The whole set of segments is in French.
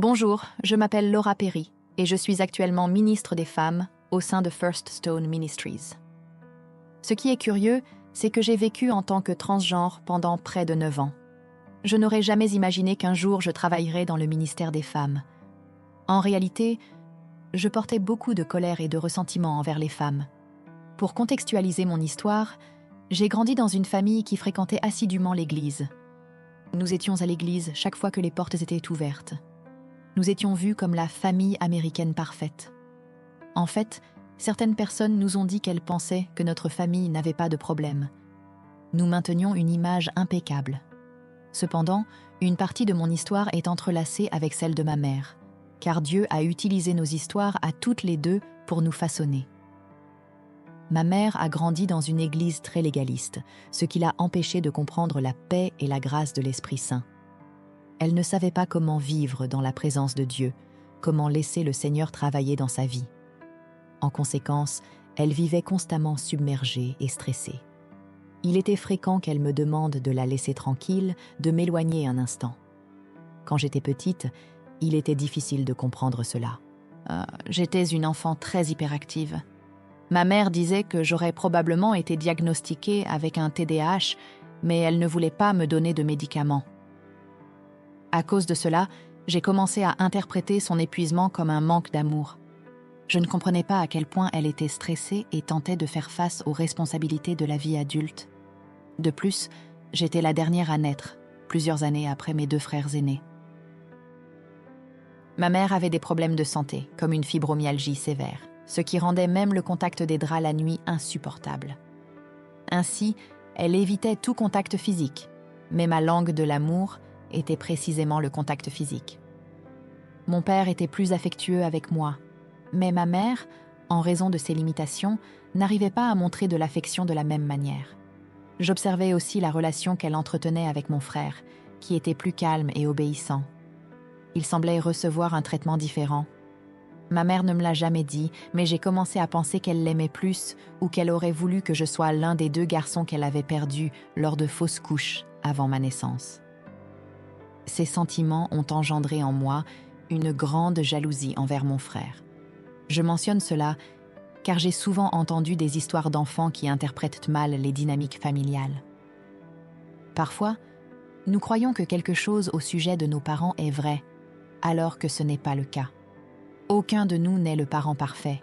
Bonjour, je m'appelle Laura Perry et je suis actuellement ministre des Femmes au sein de First Stone Ministries. Ce qui est curieux, c'est que j'ai vécu en tant que transgenre pendant près de 9 ans. Je n'aurais jamais imaginé qu'un jour je travaillerais dans le ministère des Femmes. En réalité, je portais beaucoup de colère et de ressentiment envers les femmes. Pour contextualiser mon histoire, j'ai grandi dans une famille qui fréquentait assidûment l'église. Nous étions à l'église chaque fois que les portes étaient ouvertes. Nous étions vus comme la famille américaine parfaite. En fait, certaines personnes nous ont dit qu'elles pensaient que notre famille n'avait pas de problème. Nous maintenions une image impeccable. Cependant, une partie de mon histoire est entrelacée avec celle de ma mère, car Dieu a utilisé nos histoires à toutes les deux pour nous façonner. Ma mère a grandi dans une église très légaliste, ce qui l'a empêchée de comprendre la paix et la grâce de l'Esprit Saint. Elle ne savait pas comment vivre dans la présence de Dieu, comment laisser le Seigneur travailler dans sa vie. En conséquence, elle vivait constamment submergée et stressée. Il était fréquent qu'elle me demande de la laisser tranquille, de m'éloigner un instant. Quand j'étais petite, il était difficile de comprendre cela. J'étais une enfant très hyperactive. Ma mère disait que j'aurais probablement été diagnostiquée avec un TDAH, mais elle ne voulait pas me donner de médicaments. À cause de cela, j'ai commencé à interpréter son épuisement comme un manque d'amour. Je ne comprenais pas à quel point elle était stressée et tentait de faire face aux responsabilités de la vie adulte. De plus, j'étais la dernière à naître, plusieurs années après mes 2 frères aînés. Ma mère avait des problèmes de santé, comme une fibromyalgie sévère, ce qui rendait même le contact des draps la nuit insupportable. Ainsi, elle évitait tout contact physique, mais ma langue de l'amour était précisément le contact physique. Mon père était plus affectueux avec moi, mais ma mère, en raison de ses limitations, n'arrivait pas à montrer de l'affection de la même manière. J'observais aussi la relation qu'elle entretenait avec mon frère, qui était plus calme et obéissant. Il semblait recevoir un traitement différent. Ma mère ne me l'a jamais dit, mais j'ai commencé à penser qu'elle l'aimait plus ou qu'elle aurait voulu que je sois l'un des 2 garçons qu'elle avait perdus lors de fausses couches avant ma naissance. Ces sentiments ont engendré en moi une grande jalousie envers mon frère. Je mentionne cela car j'ai souvent entendu des histoires d'enfants qui interprètent mal les dynamiques familiales. Parfois, nous croyons que quelque chose au sujet de nos parents est vrai, alors que ce n'est pas le cas. Aucun de nous n'est le parent parfait.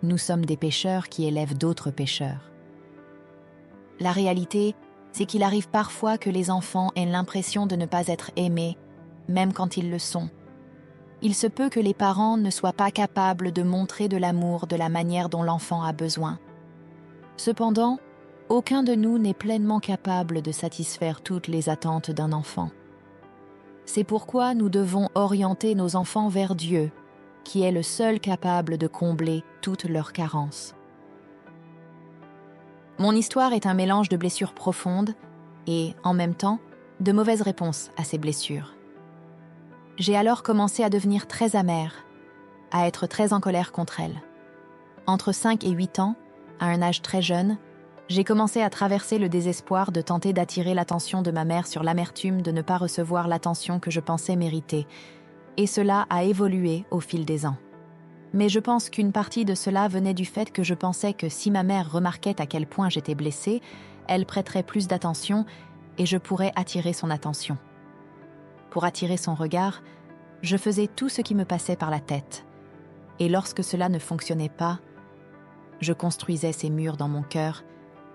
Nous sommes des pécheurs qui élèvent d'autres pécheurs. La réalité, c'est qu'il arrive parfois que les enfants aient l'impression de ne pas être aimés, même quand ils le sont. Il se peut que les parents ne soient pas capables de montrer de l'amour de la manière dont l'enfant a besoin. Cependant, aucun de nous n'est pleinement capable de satisfaire toutes les attentes d'un enfant. C'est pourquoi nous devons orienter nos enfants vers Dieu, qui est le seul capable de combler toutes leurs carences. Mon histoire est un mélange de blessures profondes et, en même temps, de mauvaises réponses à ces blessures. J'ai alors commencé à devenir très amère, à être très en colère contre elle. Entre 5 et 8 ans, à un âge très jeune, j'ai commencé à traverser le désespoir de tenter d'attirer l'attention de ma mère sur l'amertume de ne pas recevoir l'attention que je pensais mériter, et cela a évolué au fil des ans. Mais je pense qu'une partie de cela venait du fait que je pensais que si ma mère remarquait à quel point j'étais blessée, elle prêterait plus d'attention et je pourrais attirer son attention. Pour attirer son regard, je faisais tout ce qui me passait par la tête. Et lorsque cela ne fonctionnait pas, je construisais ces murs dans mon cœur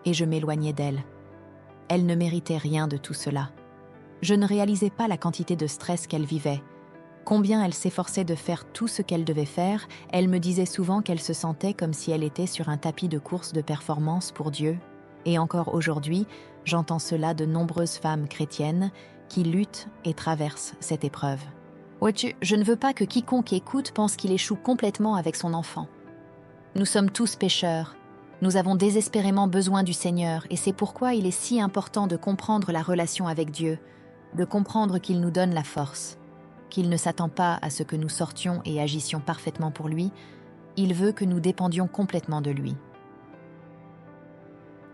et je m'éloignais d'elle. Elle ne méritait rien de tout cela. Je ne réalisais pas la quantité de stress qu'elle vivait. Combien elle s'efforçait de faire tout ce qu'elle devait faire, elle me disait souvent qu'elle se sentait comme si elle était sur un tapis de course de performance pour Dieu. Et encore aujourd'hui, j'entends cela de nombreuses femmes chrétiennes qui luttent et traversent cette épreuve. Vois-tu, je ne veux pas que quiconque écoute pense qu'il échoue complètement avec son enfant. Nous sommes tous pécheurs. Nous avons désespérément besoin du Seigneur et c'est pourquoi il est si important de comprendre la relation avec Dieu, de comprendre qu'il nous donne la force. Qu'il ne s'attend pas à ce que nous sortions et agissions parfaitement pour lui, il veut que nous dépendions complètement de lui.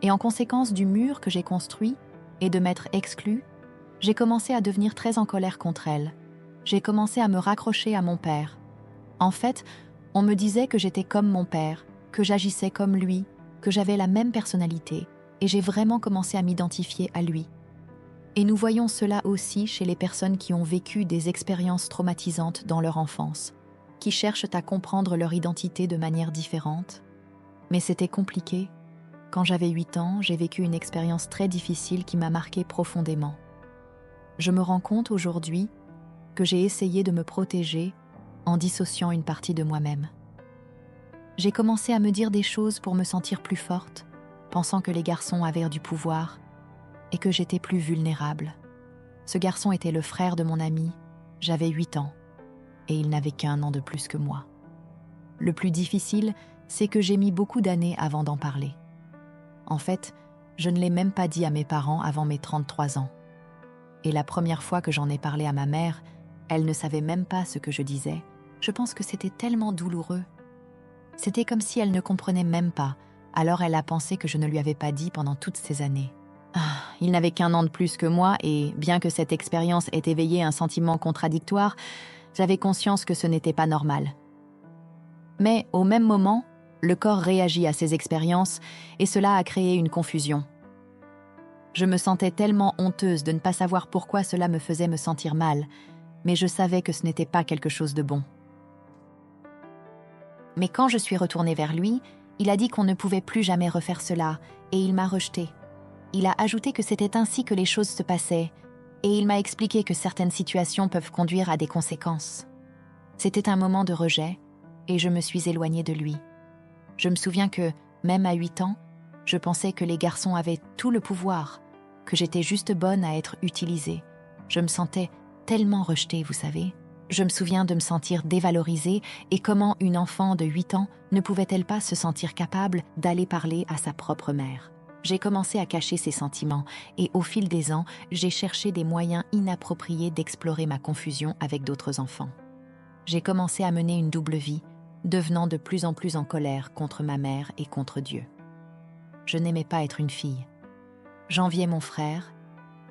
Et en conséquence du mur que j'ai construit et de m'être exclue, j'ai commencé à devenir très en colère contre elle, J'ai commencé à me raccrocher à mon père. En fait, on me disait que j'étais comme mon père, que j'agissais comme lui, que j'avais la même personnalité, et j'ai vraiment commencé à m'identifier à lui. Et nous voyons cela aussi chez les personnes qui ont vécu des expériences traumatisantes dans leur enfance, qui cherchent à comprendre leur identité de manière différente. Mais c'était compliqué. Quand j'avais 8 ans, j'ai vécu une expérience très difficile qui m'a marquée profondément. Je me rends compte aujourd'hui que j'ai essayé de me protéger en dissociant une partie de moi-même. J'ai commencé à me dire des choses pour me sentir plus forte, pensant que les garçons avaient du pouvoir et que j'étais plus vulnérable. Ce garçon était le frère de mon ami, j'avais 8 ans, et il n'avait qu'1 an de plus que moi. Le plus difficile, c'est que j'ai mis beaucoup d'années avant d'en parler. En fait, je ne l'ai même pas dit à mes parents avant mes 33 ans. Et la première fois que j'en ai parlé à ma mère, elle ne savait même pas ce que je disais. Je pense que c'était tellement douloureux. C'était comme si elle ne comprenait même pas, alors elle a pensé que je ne lui avais pas dit pendant toutes ces années. Il n'avait qu'1 an de plus que moi et, bien que cette expérience ait éveillé un sentiment contradictoire, j'avais conscience que ce n'était pas normal. Mais au même moment, le corps réagit à ces expériences et cela a créé une confusion. Je me sentais tellement honteuse de ne pas savoir pourquoi cela me faisait me sentir mal, mais je savais que ce n'était pas quelque chose de bon. Mais quand je suis retournée vers lui, il a dit qu'on ne pouvait plus jamais refaire cela et il m'a rejetée. Il a ajouté que c'était ainsi que les choses se passaient et il m'a expliqué que certaines situations peuvent conduire à des conséquences. C'était un moment de rejet et je me suis éloignée de lui. Je me souviens que, même à 8 ans, je pensais que les garçons avaient tout le pouvoir, que j'étais juste bonne à être utilisée. Je me sentais tellement rejetée, vous savez. Je me souviens de me sentir dévalorisée et comment une enfant de 8 ans ne pouvait-elle pas se sentir capable d'aller parler à sa propre mère. J'ai commencé à cacher ces sentiments et au fil des ans, j'ai cherché des moyens inappropriés d'explorer ma confusion avec d'autres enfants. J'ai commencé à mener une double vie, devenant de plus en plus en colère contre ma mère et contre Dieu. Je n'aimais pas être une fille. J'enviais mon frère,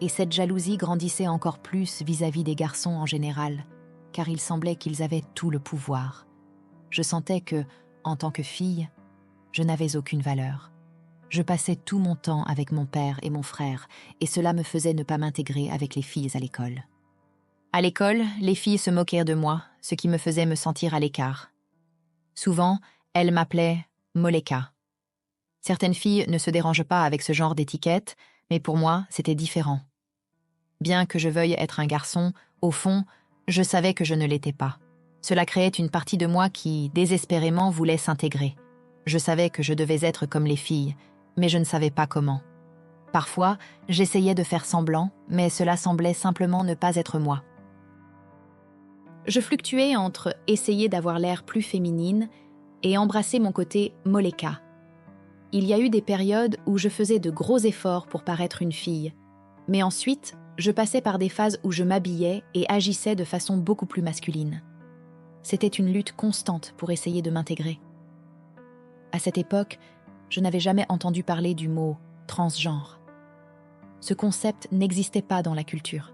et cette jalousie grandissait encore plus vis-à-vis des garçons en général, car il semblait qu'ils avaient tout le pouvoir. Je sentais que, en tant que fille, je n'avais aucune valeur. Je passais tout mon temps avec mon père et mon frère, et cela me faisait ne pas m'intégrer avec les filles à l'école. À l'école, les filles se moquèrent de moi, ce qui me faisait me sentir à l'écart. Souvent, elles m'appelaient Moleka. Certaines filles ne se dérangent pas avec ce genre d'étiquette, mais pour moi, c'était différent. Bien que je veuille être un garçon, au fond, je savais que je ne l'étais pas. Cela créait une partie de moi qui, désespérément, voulait s'intégrer. Je savais que je devais être comme les filles, mais je ne savais pas comment. Parfois, j'essayais de faire semblant, mais cela semblait simplement ne pas être moi. Je fluctuais entre essayer d'avoir l'air plus féminine et embrasser mon côté Moleka. Il y a eu des périodes où je faisais de gros efforts pour paraître une fille, mais ensuite, je passais par des phases où je m'habillais et agissais de façon beaucoup plus masculine. C'était une lutte constante pour essayer de m'intégrer. À cette époque, je n'avais jamais entendu parler du mot « transgenre ». Ce concept n'existait pas dans la culture.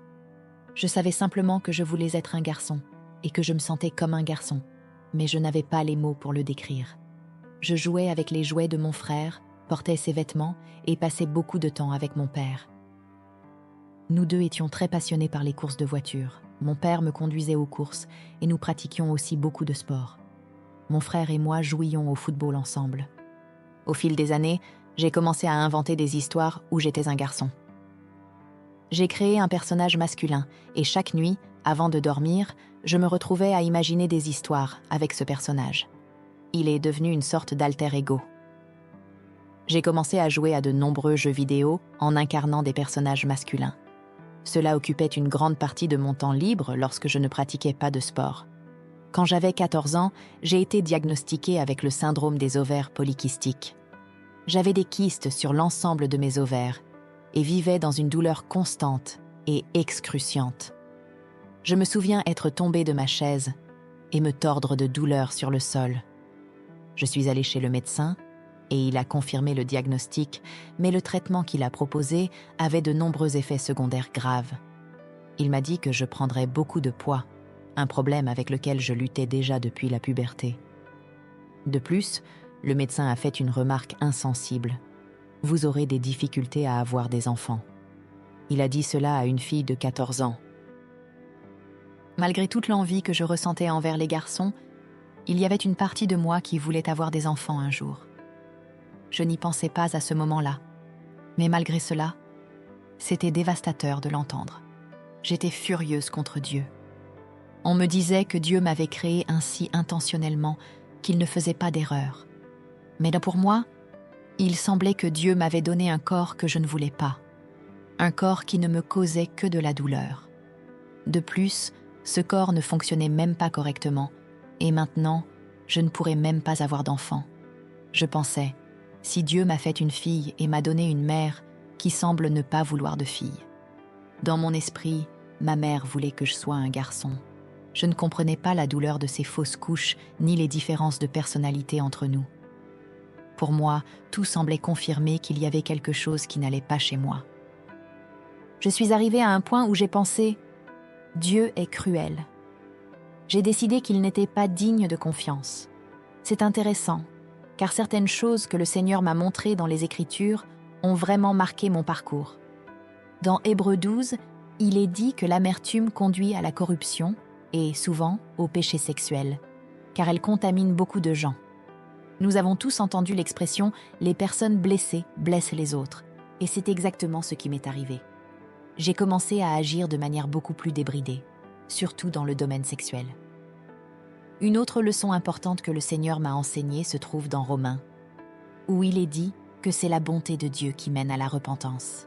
Je savais simplement que je voulais être un garçon et que je me sentais comme un garçon, mais je n'avais pas les mots pour le décrire. Je jouais avec les jouets de mon frère, portais ses vêtements et passais beaucoup de temps avec mon père. Nous deux étions très passionnés par les courses de voitures. Mon père me conduisait aux courses et nous pratiquions aussi beaucoup de sport. Mon frère et moi jouions au football ensemble. Au fil des années, j'ai commencé à inventer des histoires où j'étais un garçon. J'ai créé un personnage masculin et chaque nuit, avant de dormir, je me retrouvais à imaginer des histoires avec ce personnage. Il est devenu une sorte d'alter ego. J'ai commencé à jouer à de nombreux jeux vidéo en incarnant des personnages masculins. Cela occupait une grande partie de mon temps libre lorsque je ne pratiquais pas de sport. Quand j'avais 14 ans, j'ai été diagnostiquée avec le syndrome des ovaires polykystiques. J'avais des kystes sur l'ensemble de mes ovaires et vivais dans une douleur constante et excruciante. Je me souviens être tombée de ma chaise et me tordre de douleur sur le sol. Je suis allée chez le médecin et il a confirmé le diagnostic, mais le traitement qu'il a proposé avait de nombreux effets secondaires graves. Il m'a dit que je prendrais beaucoup de poids un problème avec lequel je luttais déjà depuis la puberté. De plus, le médecin a fait une remarque insensible. « Vous aurez des difficultés à avoir des enfants ». Il a dit cela à une fille de 14 ans. Malgré toute l'envie que je ressentais envers les garçons, il y avait une partie de moi qui voulait avoir des enfants un jour. Je n'y pensais pas à ce moment-là, mais malgré cela, c'était dévastateur de l'entendre. J'étais furieuse contre Dieu. On me disait que Dieu m'avait créé ainsi intentionnellement, qu'il ne faisait pas d'erreur. Mais pour moi, il semblait que Dieu m'avait donné un corps que je ne voulais pas, un corps qui ne me causait que de la douleur. De plus, ce corps ne fonctionnait même pas correctement, et maintenant, je ne pourrais même pas avoir d'enfant. Je pensais, si Dieu m'a fait une fille et m'a donné une mère qui semble ne pas vouloir de fille. Dans mon esprit, ma mère voulait que je sois un garçon. Je ne comprenais pas la douleur de ces fausses couches ni les différences de personnalité entre nous. Pour moi, tout semblait confirmer qu'il y avait quelque chose qui n'allait pas chez moi. Je suis arrivée à un point où j'ai pensé « Dieu est cruel ». J'ai décidé qu'il n'était pas digne de confiance. C'est intéressant, car certaines choses que le Seigneur m'a montrées dans les Écritures ont vraiment marqué mon parcours. Dans Hébreux 12, il est dit que l'amertume conduit à la corruption et, souvent, au péché sexuel, car elle contamine beaucoup de gens. Nous avons tous entendu l'expression « les personnes blessées blessent les autres », et c'est exactement ce qui m'est arrivé. J'ai commencé à agir de manière beaucoup plus débridée, surtout dans le domaine sexuel. Une autre leçon importante que le Seigneur m'a enseignée se trouve dans Romains, où il est dit que c'est la bonté de Dieu qui mène à la repentance.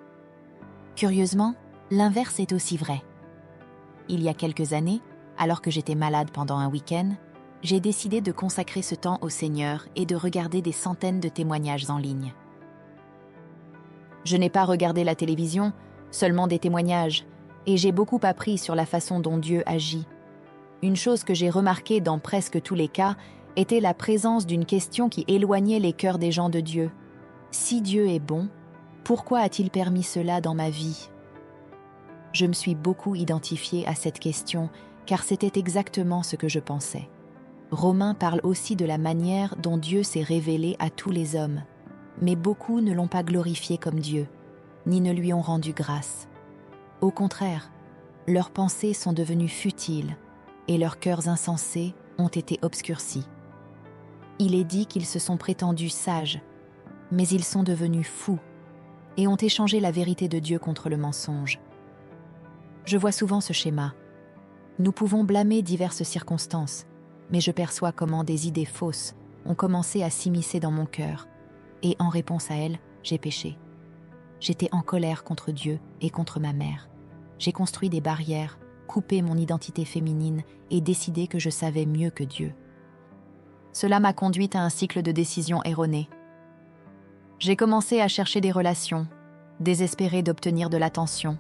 Curieusement, l'inverse est aussi vrai. Il y a quelques années, alors que j'étais malade pendant un week-end, j'ai décidé de consacrer ce temps au Seigneur et de regarder des centaines de témoignages en ligne. Je n'ai pas regardé la télévision, seulement des témoignages, et j'ai beaucoup appris sur la façon dont Dieu agit. Une chose que j'ai remarquée dans presque tous les cas était la présence d'une question qui éloignait les cœurs des gens de Dieu. Si Dieu est bon, pourquoi a-t-il permis cela dans ma vie ? Je me suis beaucoup identifiée à cette question, car c'était exactement ce que je pensais. Romains parle aussi de la manière dont Dieu s'est révélé à tous les hommes, mais beaucoup ne l'ont pas glorifié comme Dieu, ni ne lui ont rendu grâce. Au contraire, leurs pensées sont devenues futiles et leurs cœurs insensés ont été obscurcis. Il est dit qu'ils se sont prétendus sages, mais ils sont devenus fous et ont échangé la vérité de Dieu contre le mensonge. Je vois souvent ce schéma. Nous pouvons blâmer diverses circonstances, mais je perçois comment des idées fausses ont commencé à s'immiscer dans mon cœur, et en réponse à elles, j'ai péché. J'étais en colère contre Dieu et contre ma mère. J'ai construit des barrières, coupé mon identité féminine et décidé que je savais mieux que Dieu. Cela m'a conduite à un cycle de décisions erronées. J'ai commencé à chercher des relations, désespérée d'obtenir de l'attention.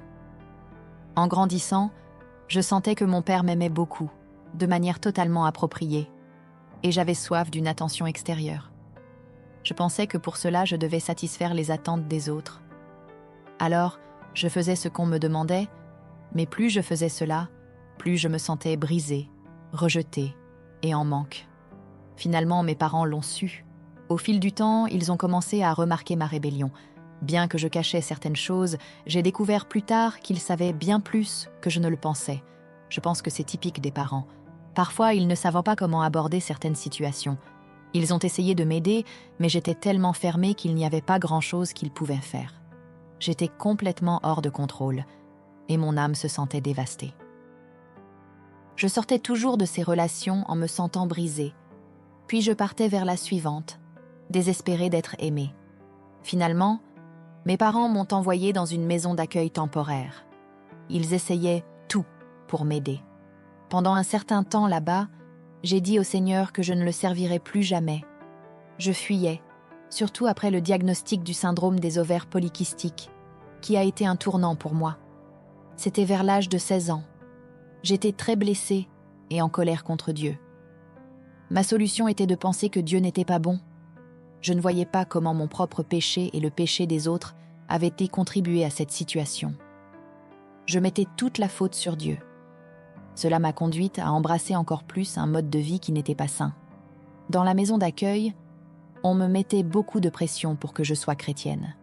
En grandissant, je sentais que mon père m'aimait beaucoup, de manière totalement appropriée, et j'avais soif d'une attention extérieure. Je pensais que pour cela, je devais satisfaire les attentes des autres. Alors, je faisais ce qu'on me demandait, mais plus je faisais cela, plus je me sentais brisée, rejetée et en manque. Finalement, mes parents l'ont su. Au fil du temps, ils ont commencé à remarquer ma rébellion. Bien que je cachais certaines choses, j'ai découvert plus tard qu'ils savaient bien plus que je ne le pensais. Je pense que c'est typique des parents. Parfois, ils ne savent pas comment aborder certaines situations. Ils ont essayé de m'aider, mais j'étais tellement fermée qu'il n'y avait pas grand-chose qu'ils pouvaient faire. J'étais complètement hors de contrôle, et mon âme se sentait dévastée. Je sortais toujours de ces relations en me sentant brisée, puis je partais vers la suivante, désespérée d'être aimée. Finalement, mes parents m'ont envoyée dans une maison d'accueil temporaire. Ils essayaient tout pour m'aider. Pendant un certain temps là-bas, j'ai dit au Seigneur que je ne le servirais plus jamais. Je fuyais, surtout après le diagnostic du syndrome des ovaires polykystiques, qui a été un tournant pour moi. C'était vers l'âge de 16 ans. J'étais très blessée et en colère contre Dieu. Ma solution était de penser que Dieu n'était pas bon. Je ne voyais pas comment mon propre péché et le péché des autres avaient contribué à cette situation. Je mettais toute la faute sur Dieu. Cela m'a conduite à embrasser encore plus un mode de vie qui n'était pas sain. Dans la maison d'accueil, on me mettait beaucoup de pression pour que je sois chrétienne.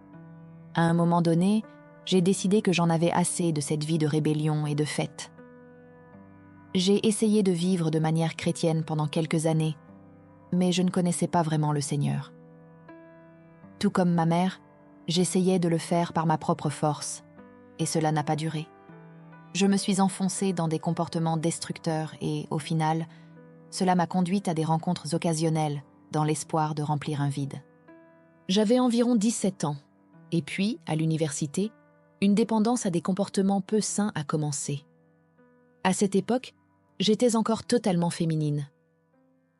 À un moment donné, j'ai décidé que j'en avais assez de cette vie de rébellion et de fête. J'ai essayé de vivre de manière chrétienne pendant quelques années, mais je ne connaissais pas vraiment le Seigneur. Tout comme ma mère, j'essayais de le faire par ma propre force, et cela n'a pas duré. Je me suis enfoncée dans des comportements destructeurs et, au final, cela m'a conduite à des rencontres occasionnelles dans l'espoir de remplir un vide. J'avais environ 17 ans, et puis, à l'université, une dépendance à des comportements peu sains a commencé. À cette époque, j'étais encore totalement féminine.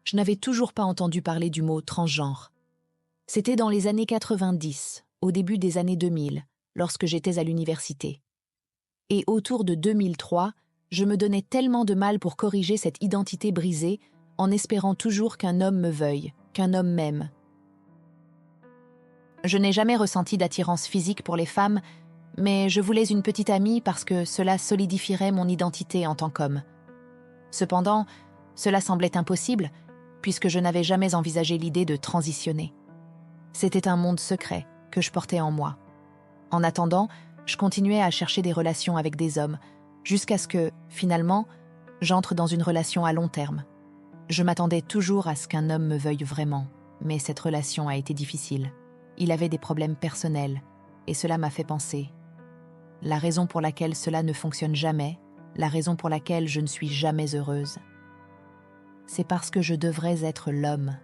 Je n'avais toujours pas entendu parler du mot transgenre. C'était dans les années 90, au début des années 2000, lorsque j'étais à l'université. Et autour de 2003, je me donnais tellement de mal pour corriger cette identité brisée en espérant toujours qu'un homme me veuille, qu'un homme m'aime. Je n'ai jamais ressenti d'attirance physique pour les femmes, mais je voulais une petite amie parce que cela solidifierait mon identité en tant qu'homme. Cependant, cela semblait impossible, puisque je n'avais jamais envisagé l'idée de transitionner. C'était un monde secret que je portais en moi. En attendant, je continuais à chercher des relations avec des hommes, jusqu'à ce que, finalement, j'entre dans une relation à long terme. Je m'attendais toujours à ce qu'un homme me veuille vraiment, mais cette relation a été difficile. Il avait des problèmes personnels, et cela m'a fait penser. La raison pour laquelle cela ne fonctionne jamais, la raison pour laquelle je ne suis jamais heureuse, c'est parce que je devrais être l'homme.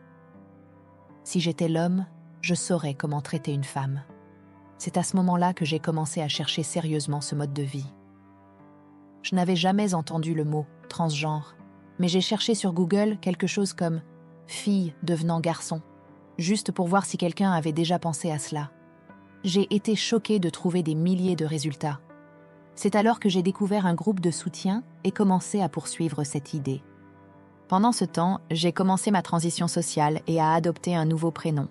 Si j'étais l'homme, je saurais comment traiter une femme. C'est à ce moment-là que j'ai commencé à chercher sérieusement ce mode de vie. Je n'avais jamais entendu le mot « transgenre », mais j'ai cherché sur Google quelque chose comme « fille devenant garçon », juste pour voir si quelqu'un avait déjà pensé à cela. J'ai été choquée de trouver des milliers de résultats. C'est alors que j'ai découvert un groupe de soutien et commencé à poursuivre cette idée. Pendant ce temps, j'ai commencé ma transition sociale et à adopter un nouveau prénom.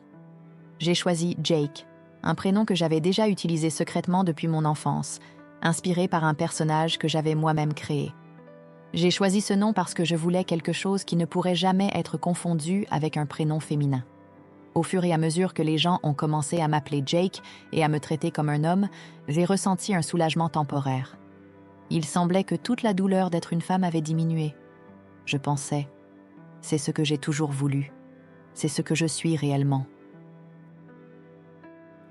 J'ai choisi Jake, un prénom que j'avais déjà utilisé secrètement depuis mon enfance, inspiré par un personnage que j'avais moi-même créé. J'ai choisi ce nom parce que je voulais quelque chose qui ne pourrait jamais être confondu avec un prénom féminin. Au fur et à mesure que les gens ont commencé à m'appeler Jake et à me traiter comme un homme, j'ai ressenti un soulagement temporaire. Il semblait que toute la douleur d'être une femme avait diminué. Je pensais, c'est ce que j'ai toujours voulu. C'est ce que je suis réellement.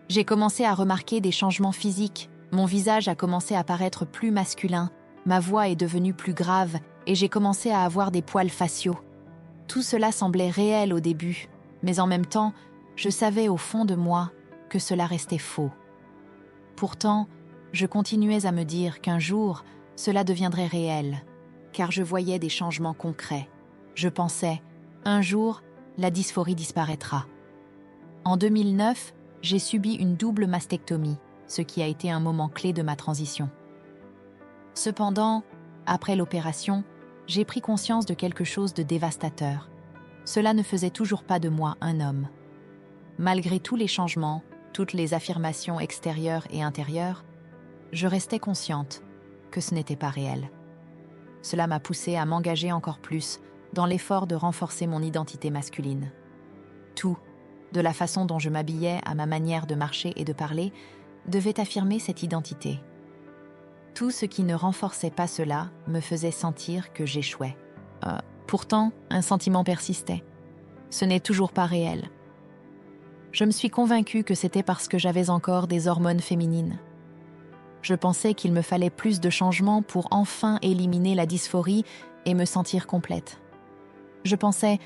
J'ai commencé à remarquer des changements physiques. Mon visage a commencé à paraître plus masculin, ma voix est devenue plus grave et j'ai commencé à avoir des poils faciaux. Tout cela semblait réel au début, mais en même temps, je savais au fond de moi que cela restait faux. Pourtant, je continuais à me dire qu'un jour, cela deviendrait réel, car je voyais des changements concrets. Je pensais, un jour, la dysphorie disparaîtra. En 2009, j'ai subi une double mastectomie, ce qui a été un moment clé de ma transition. Cependant, après l'opération, j'ai pris conscience de quelque chose de dévastateur. Cela ne faisait toujours pas de moi un homme. Malgré tous les changements, toutes les affirmations extérieures et intérieures, je restais consciente que ce n'était pas réel. Cela m'a poussée à m'engager encore plus dans l'effort de renforcer mon identité masculine. Tout, de la façon dont je m'habillais à ma manière de marcher et de parler, devait affirmer cette identité. Tout ce qui ne renforçait pas cela me faisait sentir que j'échouais. Pourtant, un sentiment persistait. Ce n'est toujours pas réel. Je me suis convaincue que c'était parce que j'avais encore des hormones féminines. Je pensais qu'il me fallait plus de changements pour enfin éliminer la dysphorie et me sentir complète. Je pensais,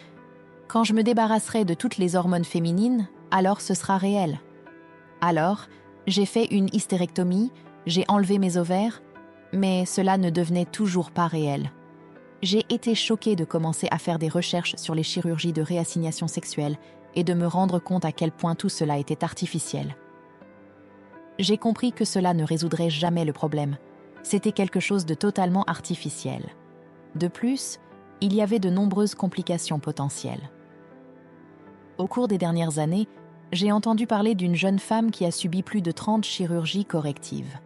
quand je me débarrasserai de toutes les hormones féminines, alors ce sera réel. Alors, j'ai fait une hystérectomie, j'ai enlevé mes ovaires, mais cela ne devenait toujours pas réel. J'ai été choquée de commencer à faire des recherches sur les chirurgies de réassignation sexuelle et de me rendre compte à quel point tout cela était artificiel. J'ai compris que cela ne résoudrait jamais le problème. C'était quelque chose de totalement artificiel. De plus, il y avait de nombreuses complications potentielles. Au cours des dernières années, j'ai entendu parler d'une jeune femme qui a subi plus de 30 chirurgies correctives.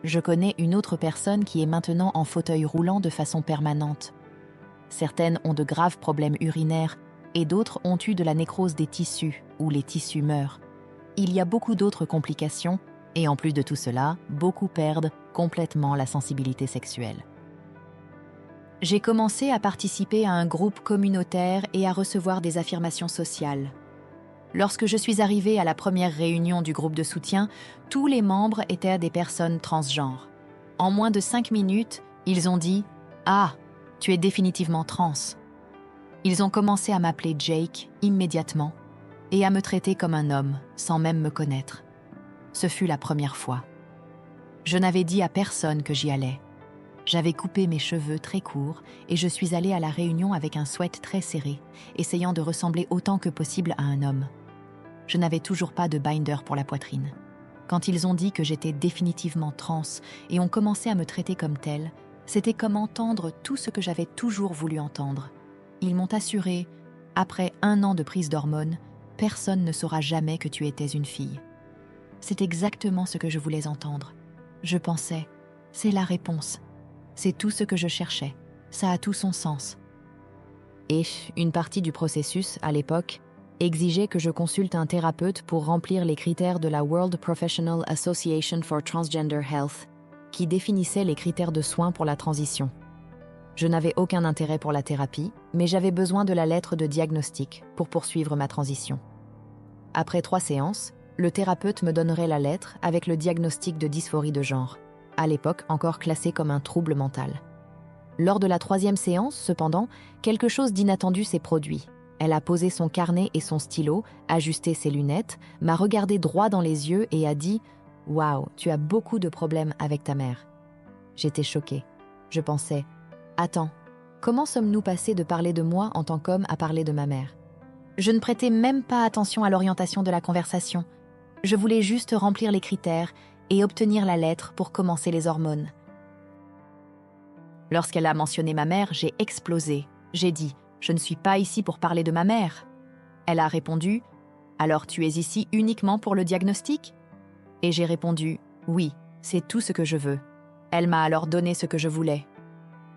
Je connais une autre personne qui est maintenant en fauteuil roulant de façon permanente. Certaines ont de graves problèmes urinaires et d'autres ont eu de la nécrose des tissus, où les tissus meurent. Il y a beaucoup d'autres complications et en plus de tout cela, beaucoup perdent complètement la sensibilité sexuelle. J'ai commencé à participer à un groupe communautaire et à recevoir des affirmations sociales. Lorsque je suis arrivée à la première réunion du groupe de soutien, tous les membres étaient des personnes transgenres. En moins de 5 minutes, ils ont dit « Ah, tu es définitivement trans ». Ils ont commencé à m'appeler Jake immédiatement et à me traiter comme un homme, sans même me connaître. Ce fut la première fois. Je n'avais dit à personne que j'y allais. J'avais coupé mes cheveux très courts et je suis allée à la réunion avec un sweat très serré, essayant de ressembler autant que possible à un homme. Je n'avais toujours pas de binder pour la poitrine. Quand ils ont dit que j'étais définitivement trans et ont commencé à me traiter comme telle, c'était comme entendre tout ce que j'avais toujours voulu entendre. Ils m'ont assuré, après 1 an de prise d'hormones, personne ne saura jamais que tu étais une fille. C'est exactement ce que je voulais entendre. Je pensais, c'est la réponse. C'est tout ce que je cherchais. Ça a tout son sens. Et une partie du processus, à l'époque, exigeait que je consulte un thérapeute pour remplir les critères de la World Professional Association for Transgender Health, qui définissait les critères de soins pour la transition. Je n'avais aucun intérêt pour la thérapie, mais j'avais besoin de la lettre de diagnostic pour poursuivre ma transition. Après 3 séances, le thérapeute me donnerait la lettre avec le diagnostic de dysphorie de genre, à l'époque encore classé comme un trouble mental. Lors de la 3e séance, cependant, quelque chose d'inattendu s'est produit. Elle a posé son carnet et son stylo, ajusté ses lunettes, m'a regardé droit dans les yeux et a dit « Waouh, tu as beaucoup de problèmes avec ta mère ». J'étais choquée. Je pensais « Attends, comment sommes-nous passés de parler de moi en tant qu'homme à parler de ma mère ?» Je ne prêtais même pas attention à l'orientation de la conversation. Je voulais juste remplir les critères et obtenir la lettre pour commencer les hormones. Lorsqu'elle a mentionné ma mère, j'ai explosé. J'ai dit « Je ne suis pas ici pour parler de ma mère ». Elle a répondu « Alors tu es ici uniquement pour le diagnostic ?» Et j'ai répondu « Oui, c'est tout ce que je veux ». Elle m'a alors donné ce que je voulais.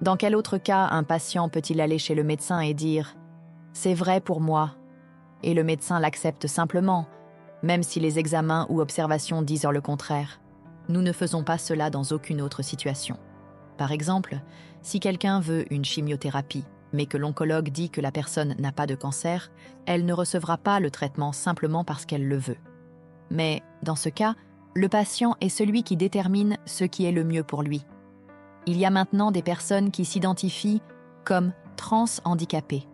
Dans quel autre cas un patient peut-il aller chez le médecin et dire « C'est vrai pour moi » et le médecin l'accepte simplement, même si les examens ou observations disent le contraire. Nous ne faisons pas cela dans aucune autre situation. Par exemple, si quelqu'un veut une chimiothérapie, mais que l'oncologue dit que la personne n'a pas de cancer, elle ne recevra pas le traitement simplement parce qu'elle le veut. Mais, dans ce cas, le patient est celui qui détermine ce qui est le mieux pour lui. Il y a maintenant des personnes qui s'identifient comme trans-handicapées.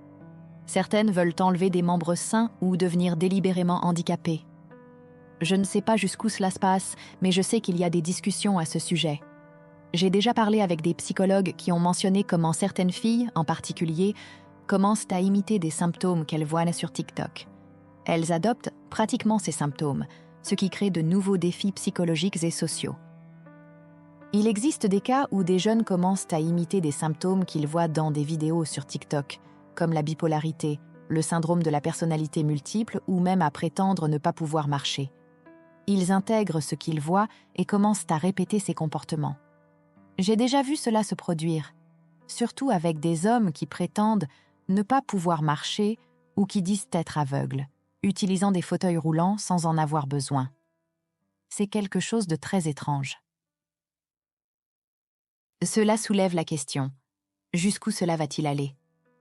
Certaines veulent enlever des membres sains ou devenir délibérément handicapées. Je ne sais pas jusqu'où cela se passe, mais je sais qu'il y a des discussions à ce sujet. J'ai déjà parlé avec des psychologues qui ont mentionné comment certaines filles, en particulier, commencent à imiter des symptômes qu'elles voient sur TikTok. Elles adoptent pratiquement ces symptômes, ce qui crée de nouveaux défis psychologiques et sociaux. Il existe des cas où des jeunes commencent à imiter des symptômes qu'ils voient dans des vidéos sur TikTok, comme la bipolarité, le syndrome de la personnalité multiple ou même à prétendre ne pas pouvoir marcher. Ils intègrent ce qu'ils voient et commencent à répéter ces comportements. J'ai déjà vu cela se produire, surtout avec des hommes qui prétendent ne pas pouvoir marcher ou qui disent être aveugles, utilisant des fauteuils roulants sans en avoir besoin. C'est quelque chose de très étrange. Cela soulève la question, jusqu'où cela va-t-il aller ?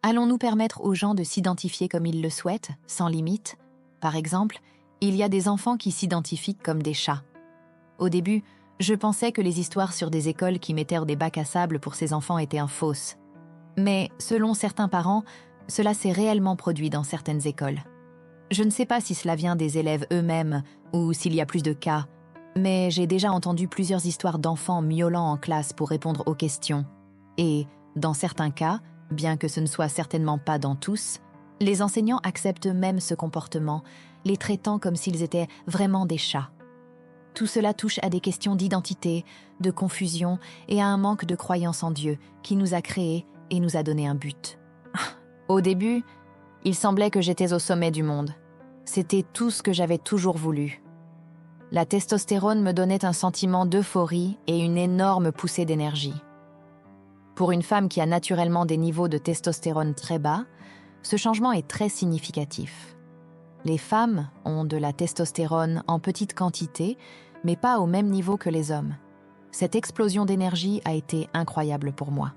Allons-nous permettre aux gens de s'identifier comme ils le souhaitent, sans limite ? Par exemple, il y a des enfants qui s'identifient comme des chats. Au début, je pensais que les histoires sur des écoles qui mettaient des bacs à sable pour ces enfants étaient fausses. Mais, selon certains parents, cela s'est réellement produit dans certaines écoles. Je ne sais pas si cela vient des élèves eux-mêmes ou s'il y a plus de cas, mais j'ai déjà entendu plusieurs histoires d'enfants miaulant en classe pour répondre aux questions. Et, dans certains cas, bien que ce ne soit certainement pas dans tous, les enseignants acceptent même ce comportement, les traitant comme s'ils étaient vraiment des chats. Tout cela touche à des questions d'identité, de confusion et à un manque de croyance en Dieu qui nous a créés et nous a donné un but. Au début, il semblait que j'étais au sommet du monde. C'était tout ce que j'avais toujours voulu. La testostérone me donnait un sentiment d'euphorie et une énorme poussée d'énergie. Pour une femme qui a naturellement des niveaux de testostérone très bas, ce changement est très significatif. Les femmes ont de la testostérone en petite quantité, mais pas au même niveau que les hommes. Cette explosion d'énergie a été incroyable pour moi.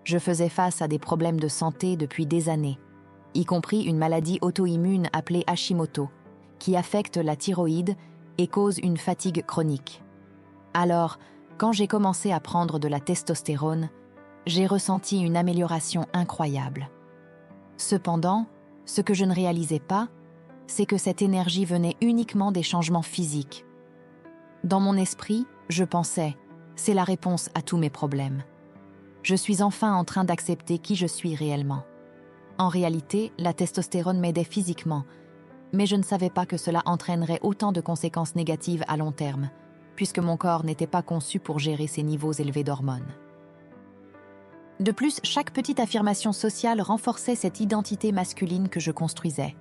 Je faisais face à des problèmes de santé depuis des années, y compris une maladie auto-immune appelée Hashimoto, qui affecte la thyroïde et cause une fatigue chronique. Alors, quand j'ai commencé à prendre de la testostérone, j'ai ressenti une amélioration incroyable. Cependant, ce que je ne réalisais pas, c'est que cette énergie venait uniquement des changements physiques. Dans mon esprit, je pensais, c'est la réponse à tous mes problèmes. Je suis enfin en train d'accepter qui je suis réellement. En réalité, la testostérone m'aidait physiquement, mais je ne savais pas que cela entraînerait autant de conséquences négatives à long terme, puisque mon corps n'était pas conçu pour gérer ces niveaux élevés d'hormones. De plus, chaque petite affirmation sociale renforçait cette identité masculine que je construisais.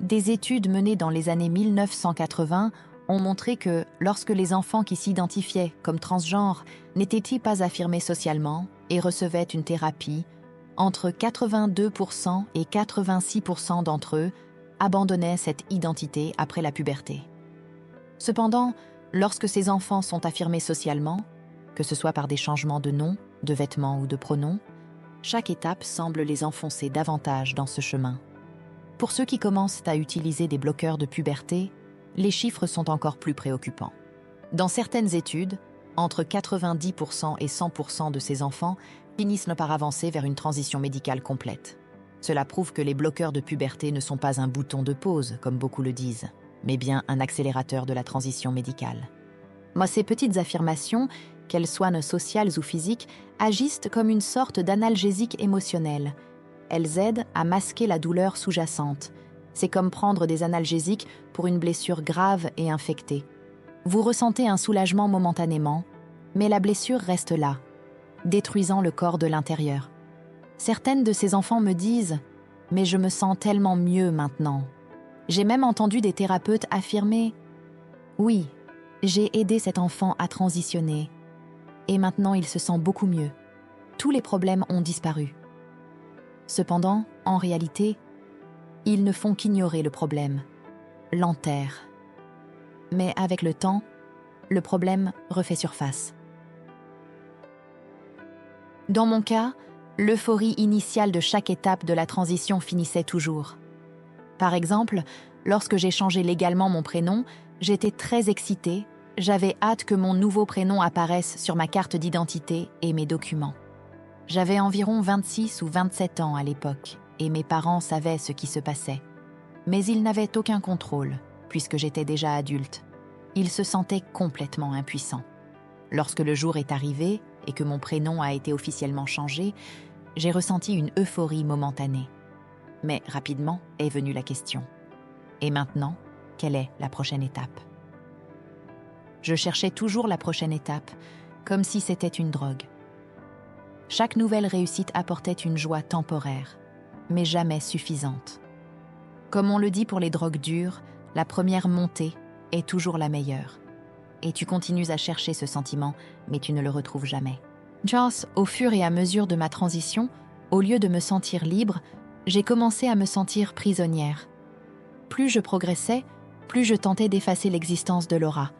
Des études menées dans les années 1980 ont montré que lorsque les enfants qui s'identifiaient comme transgenres n'étaient pas affirmés socialement et recevaient une thérapie, entre 82% et 86% d'entre eux abandonnaient cette identité après la puberté. Cependant, lorsque ces enfants sont affirmés socialement, que ce soit par des changements de nom, de vêtements ou de pronoms, chaque étape semble les enfoncer davantage dans ce chemin. Pour ceux qui commencent à utiliser des bloqueurs de puberté, les chiffres sont encore plus préoccupants. Dans certaines études, entre 90% et 100% de ces enfants finissent par avancer vers une transition médicale complète. Cela prouve que les bloqueurs de puberté ne sont pas un bouton de pause, comme beaucoup le disent, mais bien un accélérateur de la transition médicale. Ces petites affirmations, qu'elles soient sociales ou physiques, agissent comme une sorte d'analgésique émotionnel. Elles aident à masquer la douleur sous-jacente. C'est comme prendre des analgésiques pour une blessure grave et infectée. Vous ressentez un soulagement momentanément, mais la blessure reste là, détruisant le corps de l'intérieur. Certaines de ces enfants me disent « Mais je me sens tellement mieux maintenant ». J'ai même entendu des thérapeutes affirmer « Oui, j'ai aidé cet enfant à transitionner, et maintenant il se sent beaucoup mieux. Tous les problèmes ont disparu. » Cependant, en réalité, ils ne font qu'ignorer le problème, l'enterrent. Mais avec le temps, le problème refait surface. Dans mon cas, l'euphorie initiale de chaque étape de la transition finissait toujours. Par exemple, lorsque j'ai changé légalement mon prénom, j'étais très excitée, j'avais hâte que mon nouveau prénom apparaisse sur ma carte d'identité et mes documents. J'avais environ 26 ou 27 ans à l'époque, et mes parents savaient ce qui se passait. Mais ils n'avaient aucun contrôle, puisque j'étais déjà adulte. Ils se sentaient complètement impuissants. Lorsque le jour est arrivé et que mon prénom a été officiellement changé, j'ai ressenti une euphorie momentanée. Mais rapidement est venue la question. Et maintenant, quelle est la prochaine étape ? Je cherchais toujours la prochaine étape, comme si c'était une drogue. Chaque nouvelle réussite apportait une joie temporaire, mais jamais suffisante. Comme on le dit pour les drogues dures, la première montée est toujours la meilleure. Et tu continues à chercher ce sentiment, mais tu ne le retrouves jamais. Joss, au fur et à mesure de ma transition, au lieu de me sentir libre, j'ai commencé à me sentir prisonnière. Plus je progressais, plus je tentais d'effacer l'existence de Laura.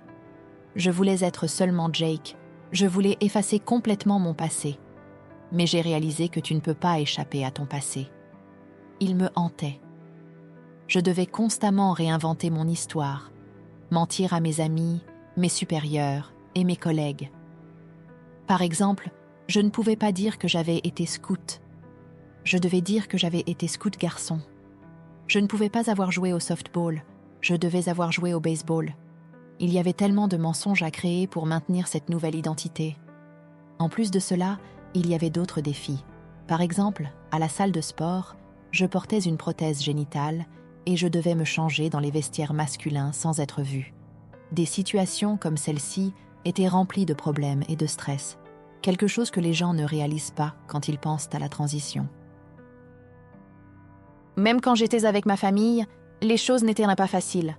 Je voulais être seulement Jake, je voulais effacer complètement mon passé. Mais j'ai réalisé que tu ne peux pas échapper à ton passé. Il me hantait. Je devais constamment réinventer mon histoire, mentir à mes amis, mes supérieurs et mes collègues. Par exemple, je ne pouvais pas dire que j'avais été scout. Je devais dire que j'avais été scout garçon. Je ne pouvais pas avoir joué au softball. Je devais avoir joué au baseball. Il y avait tellement de mensonges à créer pour maintenir cette nouvelle identité. En plus de cela, il y avait d'autres défis. Par exemple, à la salle de sport, je portais une prothèse génitale et je devais me changer dans les vestiaires masculins sans être vue. Des situations comme celle-ci étaient remplies de problèmes et de stress, quelque chose que les gens ne réalisent pas quand ils pensent à la transition. Même quand j'étais avec ma famille, les choses n'étaient pas faciles.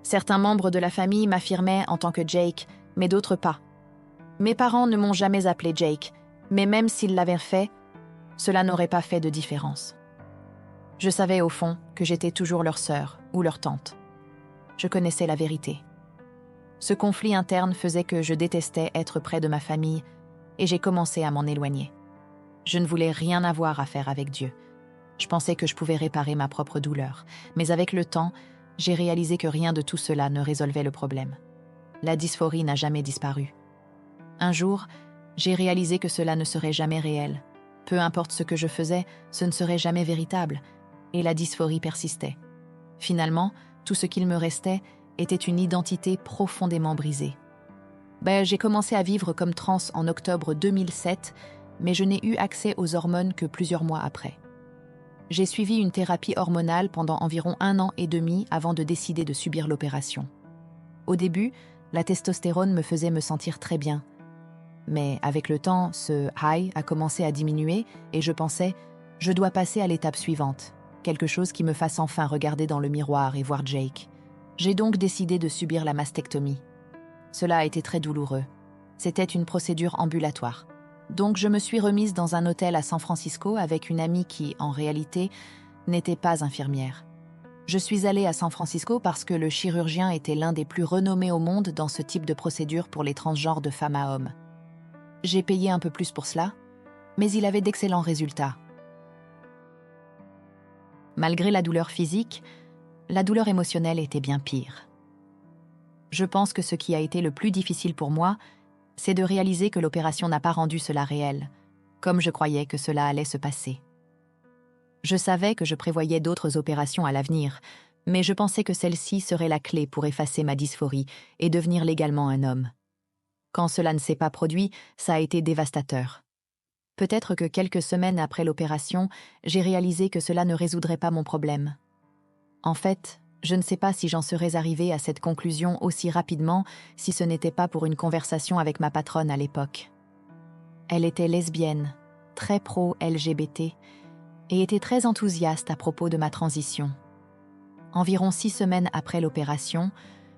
Certains membres de la famille m'affirmaient en tant que Jake, mais d'autres pas. Mes parents ne m'ont jamais appelé Jake, mais même s'ils l'avaient fait, cela n'aurait pas fait de différence. Je savais au fond que j'étais toujours leur sœur ou leur tante. Je connaissais la vérité. Ce conflit interne faisait que je détestais être près de ma famille et j'ai commencé à m'en éloigner. Je ne voulais rien avoir à faire avec Dieu. Je pensais que je pouvais réparer ma propre douleur, mais avec le temps, j'ai réalisé que rien de tout cela ne résolvait le problème. La dysphorie n'a jamais disparu. Un jour, j'ai réalisé que cela ne serait jamais réel. Peu importe ce que je faisais, ce ne serait jamais véritable, et la dysphorie persistait. Finalement, tout ce qu'il me restait était une identité profondément brisée. J'ai commencé à vivre comme trans en octobre 2007, mais je n'ai eu accès aux hormones que plusieurs mois après. J'ai suivi une thérapie hormonale pendant environ 1 an et demi avant de décider de subir l'opération. Au début, la testostérone me faisait me sentir très bien. Mais avec le temps, ce high a commencé à diminuer et je pensais « je dois passer à l'étape suivante », quelque chose qui me fasse enfin regarder dans le miroir et voir Jake. J'ai donc décidé de subir la mastectomie. Cela a été très douloureux. C'était une procédure ambulatoire. Donc je me suis remise dans un hôtel à San Francisco avec une amie qui, en réalité, n'était pas infirmière. Je suis allée à San Francisco parce que le chirurgien était l'un des plus renommés au monde dans ce type de procédure pour les transgenres de femme à homme. J'ai payé un peu plus pour cela, mais il avait d'excellents résultats. Malgré la douleur physique, la douleur émotionnelle était bien pire. Je pense que ce qui a été le plus difficile pour moi, c'est de réaliser que l'opération n'a pas rendu cela réel, comme je croyais que cela allait se passer. Je savais que je prévoyais d'autres opérations à l'avenir, mais je pensais que celle-ci serait la clé pour effacer ma dysphorie et devenir légalement un homme. Quand cela ne s'est pas produit, ça a été dévastateur. Peut-être que quelques semaines après l'opération, j'ai réalisé que cela ne résoudrait pas mon problème. En fait, je ne sais pas si j'en serais arrivée à cette conclusion aussi rapidement si ce n'était pas pour une conversation avec ma patronne à l'époque. Elle était lesbienne, très pro-LGBT, et était très enthousiaste à propos de ma transition. Environ 6 semaines après l'opération,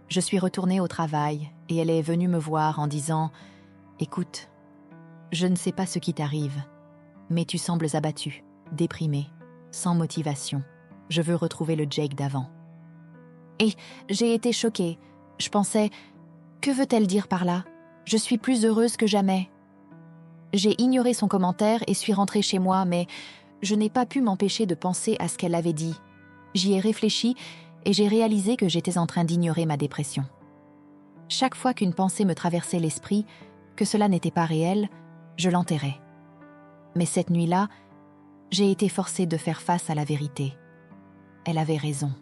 je suis retournée au travail et elle est venue me voir en disant « Écoute, je ne sais pas ce qui t'arrive, mais tu sembles abattue, déprimée, sans motivation. Je veux retrouver le Jake d'avant. » Et j'ai été choquée. Je pensais « Que veut-elle dire par là? Je suis plus heureuse que jamais. » J'ai ignoré son commentaire et suis rentrée chez moi, mais je n'ai pas pu m'empêcher de penser à ce qu'elle avait dit. J'y ai réfléchi et j'ai réalisé que j'étais en train d'ignorer ma dépression. Chaque fois qu'une pensée me traversait l'esprit, que cela n'était pas réel, je l'enterrais. Mais cette nuit-là, j'ai été forcée de faire face à la vérité. Elle avait raison.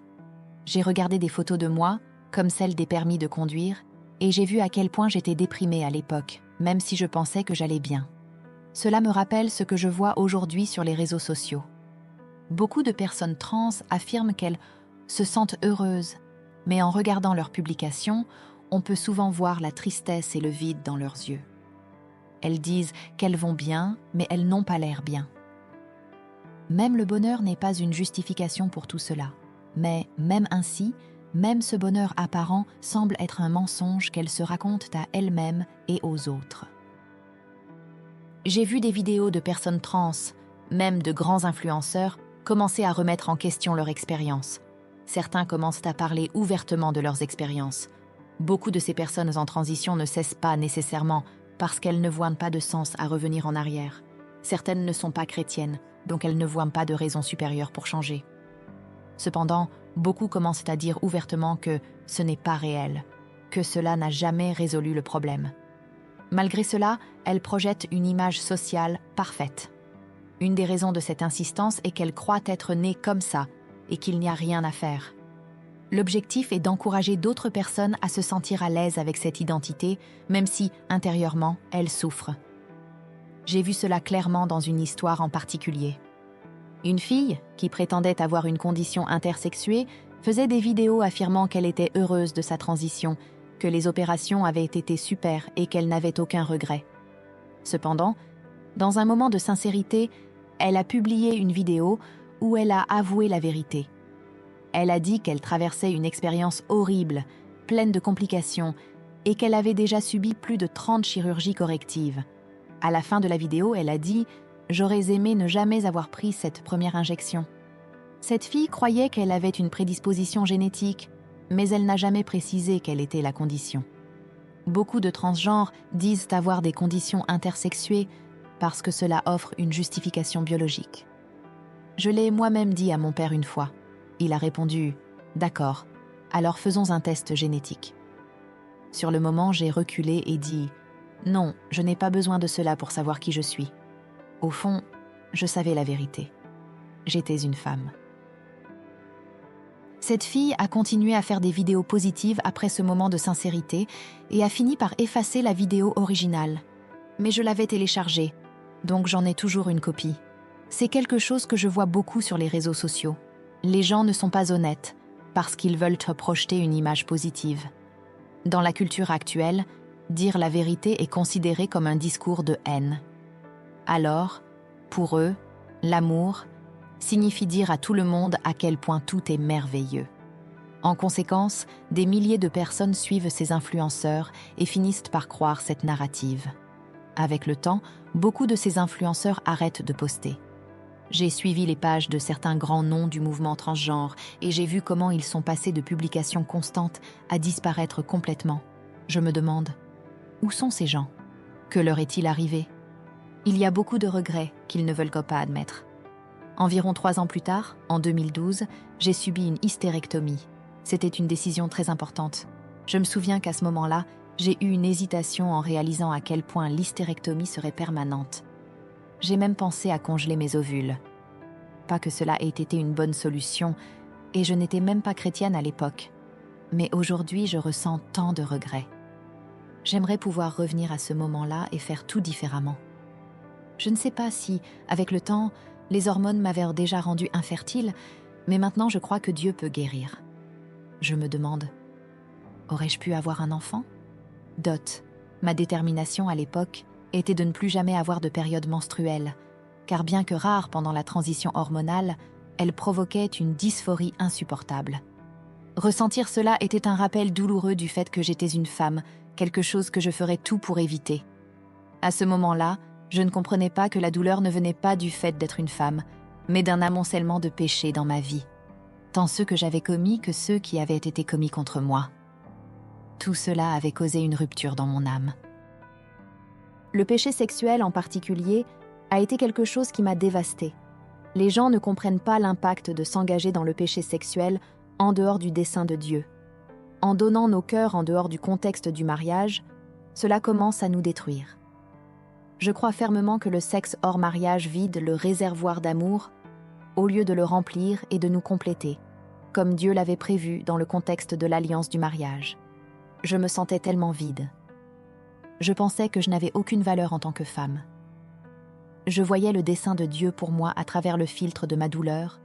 J'ai regardé des photos de moi, comme celles des permis de conduire, et j'ai vu à quel point j'étais déprimée à l'époque, même si je pensais que j'allais bien. Cela me rappelle ce que je vois aujourd'hui sur les réseaux sociaux. Beaucoup de personnes trans affirment qu'elles se sentent heureuses, mais en regardant leurs publications, on peut souvent voir la tristesse et le vide dans leurs yeux. Elles disent qu'elles vont bien, mais elles n'ont pas l'air bien. Même le bonheur n'est pas une justification pour tout cela. Mais même ainsi, même ce bonheur apparent semble être un mensonge qu'elles se racontent à elles-mêmes et aux autres. J'ai vu des vidéos de personnes trans, même de grands influenceurs, commencer à remettre en question leur expérience. Certains commencent à parler ouvertement de leurs expériences. Beaucoup de ces personnes en transition ne cessent pas nécessairement parce qu'elles ne voient pas de sens à revenir en arrière. Certaines ne sont pas chrétiennes, donc elles ne voient pas de raison supérieure pour changer. Cependant, beaucoup commencent à dire ouvertement que ce n'est pas réel, que cela n'a jamais résolu le problème. Malgré cela, elles projettent une image sociale parfaite. Une des raisons de cette insistance est qu'elles croient être nées comme ça et qu'il n'y a rien à faire. L'objectif est d'encourager d'autres personnes à se sentir à l'aise avec cette identité, même si, intérieurement, elles souffrent. J'ai vu cela clairement dans une histoire en particulier. Une fille, qui prétendait avoir une condition intersexuée, faisait des vidéos affirmant qu'elle était heureuse de sa transition, que les opérations avaient été super et qu'elle n'avait aucun regret. Cependant, dans un moment de sincérité, elle a publié une vidéo où elle a avoué la vérité. Elle a dit qu'elle traversait une expérience horrible, pleine de complications, et qu'elle avait déjà subi plus de 30 chirurgies correctives. À la fin de la vidéo, elle a dit « J'aurais aimé ne jamais avoir pris cette première injection ». Cette fille croyait qu'elle avait une prédisposition génétique, mais elle n'a jamais précisé quelle était la condition. Beaucoup de transgenres disent avoir des conditions intersexuées parce que cela offre une justification biologique. Je l'ai moi-même dit à mon père une fois. Il a répondu « D'accord, alors faisons un test génétique ». Sur le moment, j'ai reculé et dit « Non, je n'ai pas besoin de cela pour savoir qui je suis ». Au fond, je savais la vérité. J'étais une femme. Cette fille a continué à faire des vidéos positives après ce moment de sincérité et a fini par effacer la vidéo originale. Mais je l'avais téléchargée, donc j'en ai toujours une copie. C'est quelque chose que je vois beaucoup sur les réseaux sociaux. Les gens ne sont pas honnêtes parce qu'ils veulent te projeter une image positive. Dans la culture actuelle, dire la vérité est considéré comme un discours de haine. Alors, pour eux, l'amour signifie dire à tout le monde à quel point tout est merveilleux. En conséquence, des milliers de personnes suivent ces influenceurs et finissent par croire cette narrative. Avec le temps, beaucoup de ces influenceurs arrêtent de poster. J'ai suivi les pages de certains grands noms du mouvement transgenre et j'ai vu comment ils sont passés de publications constantes à disparaître complètement. Je me demande, où sont ces gens? Que leur est-il arrivé? Il y a beaucoup de regrets qu'ils ne veulent pas admettre. Environ 3 ans plus tard, en 2012, j'ai subi une hystérectomie. C'était une décision très importante. Je me souviens qu'à ce moment-là, j'ai eu une hésitation en réalisant à quel point l'hystérectomie serait permanente. J'ai même pensé à congeler mes ovules. Pas que cela ait été une bonne solution, et je n'étais même pas chrétienne à l'époque. Mais aujourd'hui, je ressens tant de regrets. J'aimerais pouvoir revenir à ce moment-là et faire tout différemment. Je ne sais pas si, avec le temps, les hormones m'avaient déjà rendue infertile, mais maintenant je crois que Dieu peut guérir. Je me demande, aurais-je pu avoir un enfant? Ma détermination à l'époque était de ne plus jamais avoir de période menstruelle, car bien que rare pendant la transition hormonale, elle provoquait une dysphorie insupportable. Ressentir cela était un rappel douloureux du fait que j'étais une femme, quelque chose que je ferais tout pour éviter. À ce moment-là, je ne comprenais pas que la douleur ne venait pas du fait d'être une femme, mais d'un amoncellement de péchés dans ma vie, tant ceux que j'avais commis que ceux qui avaient été commis contre moi. Tout cela avait causé une rupture dans mon âme. Le péché sexuel en particulier a été quelque chose qui m'a dévastée. Les gens ne comprennent pas l'impact de s'engager dans le péché sexuel en dehors du dessein de Dieu. En donnant nos cœurs en dehors du contexte du mariage, cela commence à nous détruire. Je crois fermement que le sexe hors mariage vide le réservoir d'amour au lieu de le remplir et de nous compléter, comme Dieu l'avait prévu dans le contexte de l'alliance du mariage. Je me sentais tellement vide. Je pensais que je n'avais aucune valeur en tant que femme. Je voyais le dessein de Dieu pour moi à travers le filtre de ma douleur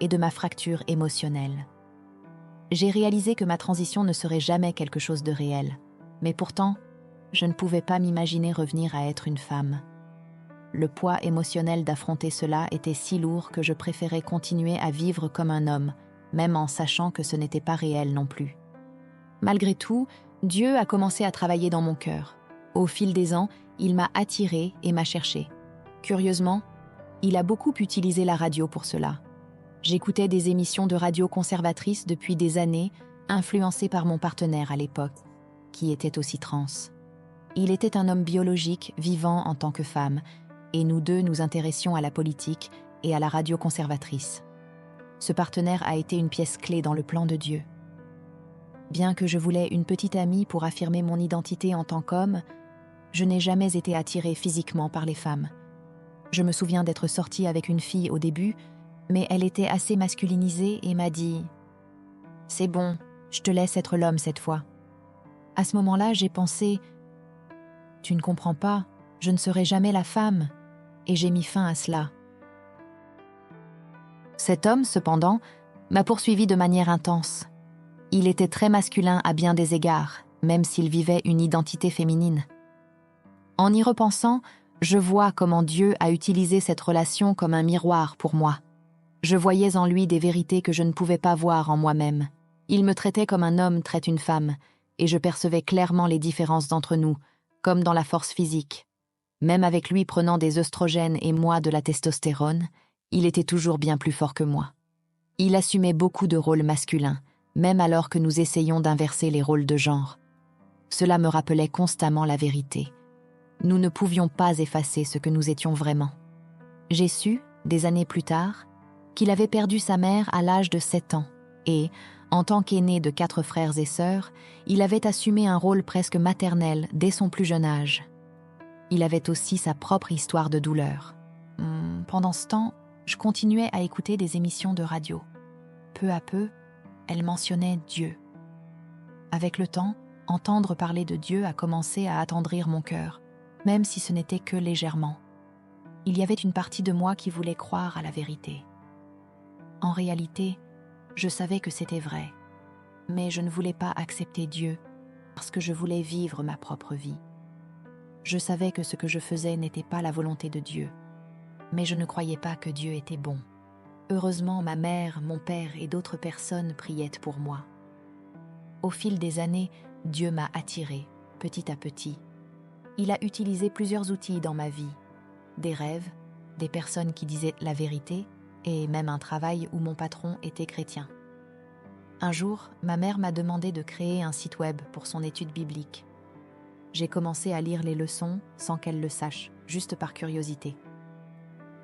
et de ma fracture émotionnelle. J'ai réalisé que ma transition ne serait jamais quelque chose de réel, mais pourtant, je ne pouvais pas m'imaginer revenir à être une femme. Le poids émotionnel d'affronter cela était si lourd que je préférais continuer à vivre comme un homme, même en sachant que ce n'était pas réel non plus. Malgré tout, Dieu a commencé à travailler dans mon cœur. Au fil des ans, il m'a attirée et m'a cherchée. Curieusement, il a beaucoup utilisé la radio pour cela. J'écoutais des émissions de radio conservatrices depuis des années, influencées par mon partenaire à l'époque, qui était aussi trans. Il était un homme biologique vivant en tant que femme, et nous deux nous intéressions à la politique et à la radio conservatrice. Ce partenaire a été une pièce clé dans le plan de Dieu. Bien que je voulais une petite amie pour affirmer mon identité en tant qu'homme, je n'ai jamais été attirée physiquement par les femmes. Je me souviens d'être sortie avec une fille au début, mais elle était assez masculinisée et m'a dit « C'est bon, je te laisse être l'homme cette fois. » À ce moment-là, j'ai pensé « Tu ne comprends pas, je ne serai jamais la femme. » Et j'ai mis fin à cela. Cet homme, cependant, m'a poursuivi de manière intense. Il était très masculin à bien des égards, même s'il vivait une identité féminine. En y repensant, je vois comment Dieu a utilisé cette relation comme un miroir pour moi. Je voyais en lui des vérités que je ne pouvais pas voir en moi-même. Il me traitait comme un homme traite une femme, et je percevais clairement les différences d'entre nous, comme dans la force physique. Même avec lui prenant des œstrogènes et moi de la testostérone, il était toujours bien plus fort que moi. Il assumait beaucoup de rôles masculins, même alors que nous essayions d'inverser les rôles de genre. Cela me rappelait constamment la vérité. Nous ne pouvions pas effacer ce que nous étions vraiment. J'ai su, des années plus tard, qu'il avait perdu sa mère à l'âge de 7 ans et, en tant qu'aîné de 4 frères et sœurs, il avait assumé un rôle presque maternel dès son plus jeune âge. Il avait aussi sa propre histoire de douleur. Pendant ce temps, je continuais à écouter des émissions de radio. Peu à peu, elle mentionnait Dieu. Avec le temps, entendre parler de Dieu a commencé à attendrir mon cœur, même si ce n'était que légèrement. Il y avait une partie de moi qui voulait croire à la vérité. En réalité, je savais que c'était vrai, mais je ne voulais pas accepter Dieu parce que je voulais vivre ma propre vie. Je savais que ce que je faisais n'était pas la volonté de Dieu, mais je ne croyais pas que Dieu était bon. Heureusement, ma mère, mon père et d'autres personnes priaient pour moi. Au fil des années, Dieu m'a attirée, petit à petit. Il a utilisé plusieurs outils dans ma vie. Des rêves, des personnes qui disaient la vérité, et même un travail où mon patron était chrétien. Un jour, ma mère m'a demandé de créer un site web pour son étude biblique. J'ai commencé à lire les leçons sans qu'elle le sache, juste par curiosité.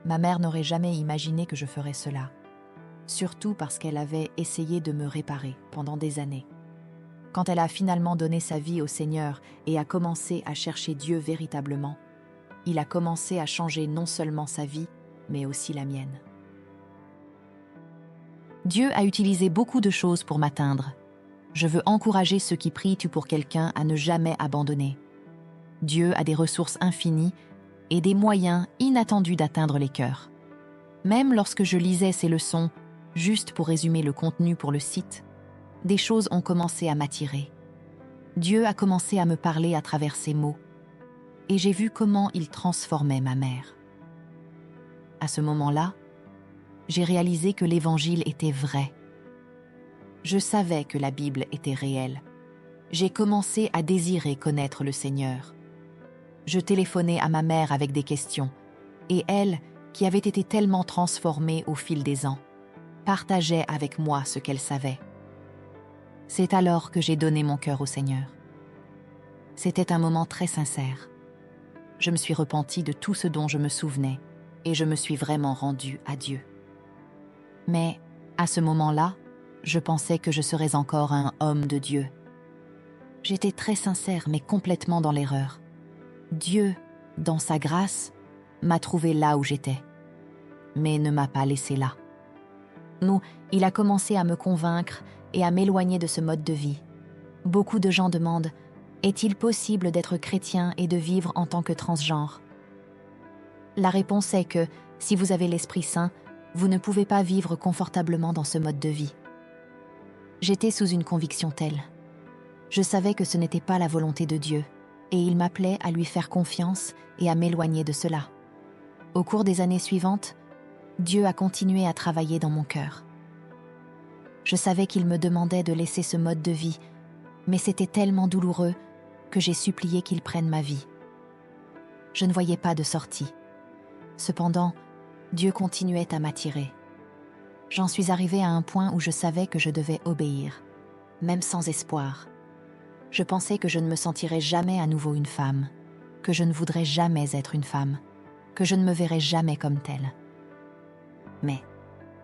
Ma mère n'aurait jamais imaginé que je ferais cela, surtout parce qu'elle avait essayé de me réparer pendant des années. Quand elle a finalement donné sa vie au Seigneur et a commencé à chercher Dieu véritablement, il a commencé à changer non seulement sa vie, mais aussi la mienne. Dieu a utilisé beaucoup de choses pour m'atteindre. Je veux encourager ceux qui prient pour quelqu'un à ne jamais abandonner. Dieu a des ressources infinies et des moyens inattendus d'atteindre les cœurs. Même lorsque je lisais ces leçons, juste pour résumer le contenu pour le site, des choses ont commencé à m'attirer. Dieu a commencé à me parler à travers ces mots, et j'ai vu comment il transformait ma mère. À ce moment-là, j'ai réalisé que l'Évangile était vrai. Je savais que la Bible était réelle. J'ai commencé à désirer connaître le Seigneur. Je téléphonais à ma mère avec des questions, et elle, qui avait été tellement transformée au fil des ans, partageait avec moi ce qu'elle savait. C'est alors que j'ai donné mon cœur au Seigneur. C'était un moment très sincère. Je me suis repentie de tout ce dont je me souvenais, et je me suis vraiment rendue à Dieu. Mais, à ce moment-là, je pensais que je serais encore un homme de Dieu. J'étais très sincère, mais complètement dans l'erreur. Dieu, dans sa grâce, m'a trouvé là où j'étais, mais ne m'a pas laissé là. Il a commencé à me convaincre et à m'éloigner de ce mode de vie. Beaucoup de gens demandent « Est-il possible d'être chrétien et de vivre en tant que transgenre ?» La réponse est que, si vous avez l'Esprit Saint, vous ne pouvez pas vivre confortablement dans ce mode de vie. J'étais sous une conviction telle. Je savais que ce n'était pas la volonté de Dieu, et il m'appelait à lui faire confiance et à m'éloigner de cela. Au cours des années suivantes, Dieu a continué à travailler dans mon cœur. Je savais qu'il me demandait de laisser ce mode de vie, mais c'était tellement douloureux que j'ai supplié qu'il prenne ma vie. Je ne voyais pas de sortie. Cependant, Dieu continuait à m'attirer. J'en suis arrivée à un point où je savais que je devais obéir, même sans espoir. Je pensais que je ne me sentirais jamais à nouveau une femme, que je ne voudrais jamais être une femme, que je ne me verrais jamais comme telle. Mais,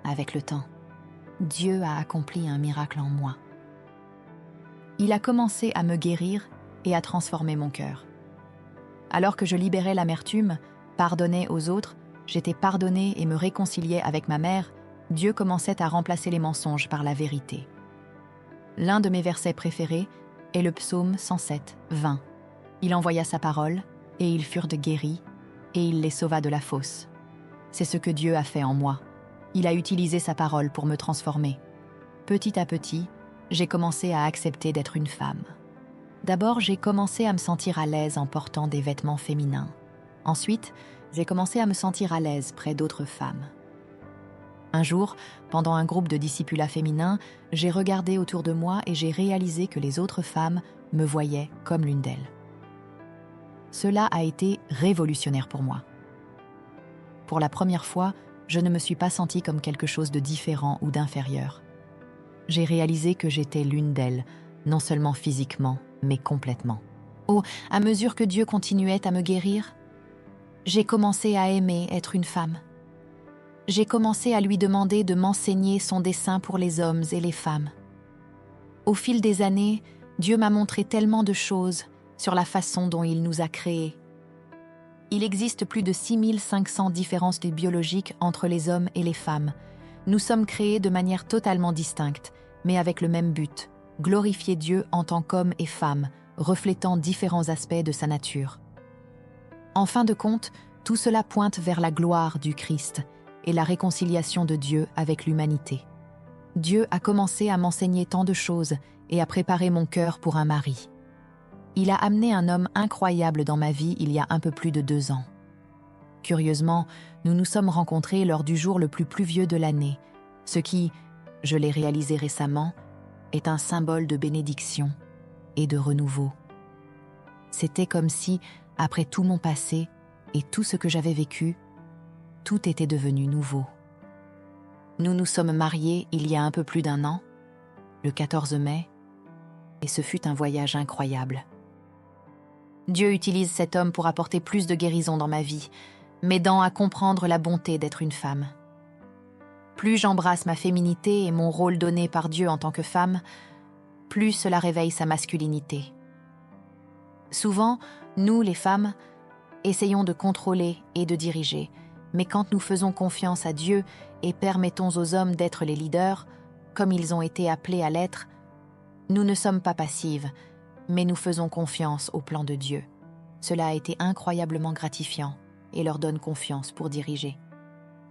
avec le temps, Dieu a accompli un miracle en moi. Il a commencé à me guérir et à transformer mon cœur. Alors que je libérais l'amertume, pardonnais aux autres, j'étais pardonnée et me réconciliais avec ma mère, Dieu commençait à remplacer les mensonges par la vérité. L'un de mes versets préférés est le psaume 107, 20. Il envoya sa parole, et ils furent guéris, et il les sauva de la fosse. C'est ce que Dieu a fait en moi. Il a utilisé sa parole pour me transformer. Petit à petit, j'ai commencé à accepter d'être une femme. D'abord, j'ai commencé à me sentir à l'aise en portant des vêtements féminins. Ensuite, j'ai commencé à me sentir à l'aise près d'autres femmes. Un jour, pendant un groupe de discipulats féminins, j'ai regardé autour de moi et j'ai réalisé que les autres femmes me voyaient comme l'une d'elles. Cela a été révolutionnaire pour moi. Pour la première fois, je ne me suis pas sentie comme quelque chose de différent ou d'inférieur. J'ai réalisé que j'étais l'une d'elles, non seulement physiquement, mais complètement. Oh, à mesure que Dieu continuait à me guérir, j'ai commencé à aimer être une femme. J'ai commencé à lui demander de m'enseigner son dessein pour les hommes et les femmes. Au fil des années, Dieu m'a montré tellement de choses sur la façon dont il nous a créés. Il existe plus de 6500 différences biologiques entre les hommes et les femmes. Nous sommes créés de manière totalement distincte, mais avec le même but, glorifier Dieu en tant qu'hommes et femmes, reflétant différents aspects de sa nature. En fin de compte, tout cela pointe vers la gloire du Christ et la réconciliation de Dieu avec l'humanité. Dieu a commencé à m'enseigner tant de choses et à préparer mon cœur pour un mari. Il a amené un homme incroyable dans ma vie il y a un peu plus de 2 ans. Curieusement, nous nous sommes rencontrés lors du jour le plus pluvieux de l'année, ce qui, je l'ai réalisé récemment, est un symbole de bénédiction et de renouveau. C'était comme si, après tout mon passé et tout ce que j'avais vécu, tout était devenu nouveau. Nous nous sommes mariés il y a un peu plus d'1 an, le 14 mai, et ce fut un voyage incroyable. Dieu utilise cet homme pour apporter plus de guérison dans ma vie, m'aidant à comprendre la bonté d'être une femme. Plus j'embrasse ma féminité et mon rôle donné par Dieu en tant que femme, plus cela réveille sa masculinité. Souvent, nous, les femmes, essayons de contrôler et de diriger, mais quand nous faisons confiance à Dieu et permettons aux hommes d'être les leaders, comme ils ont été appelés à l'être, nous ne sommes pas passives, mais nous faisons confiance au plan de Dieu. Cela a été incroyablement gratifiant et leur donne confiance pour diriger.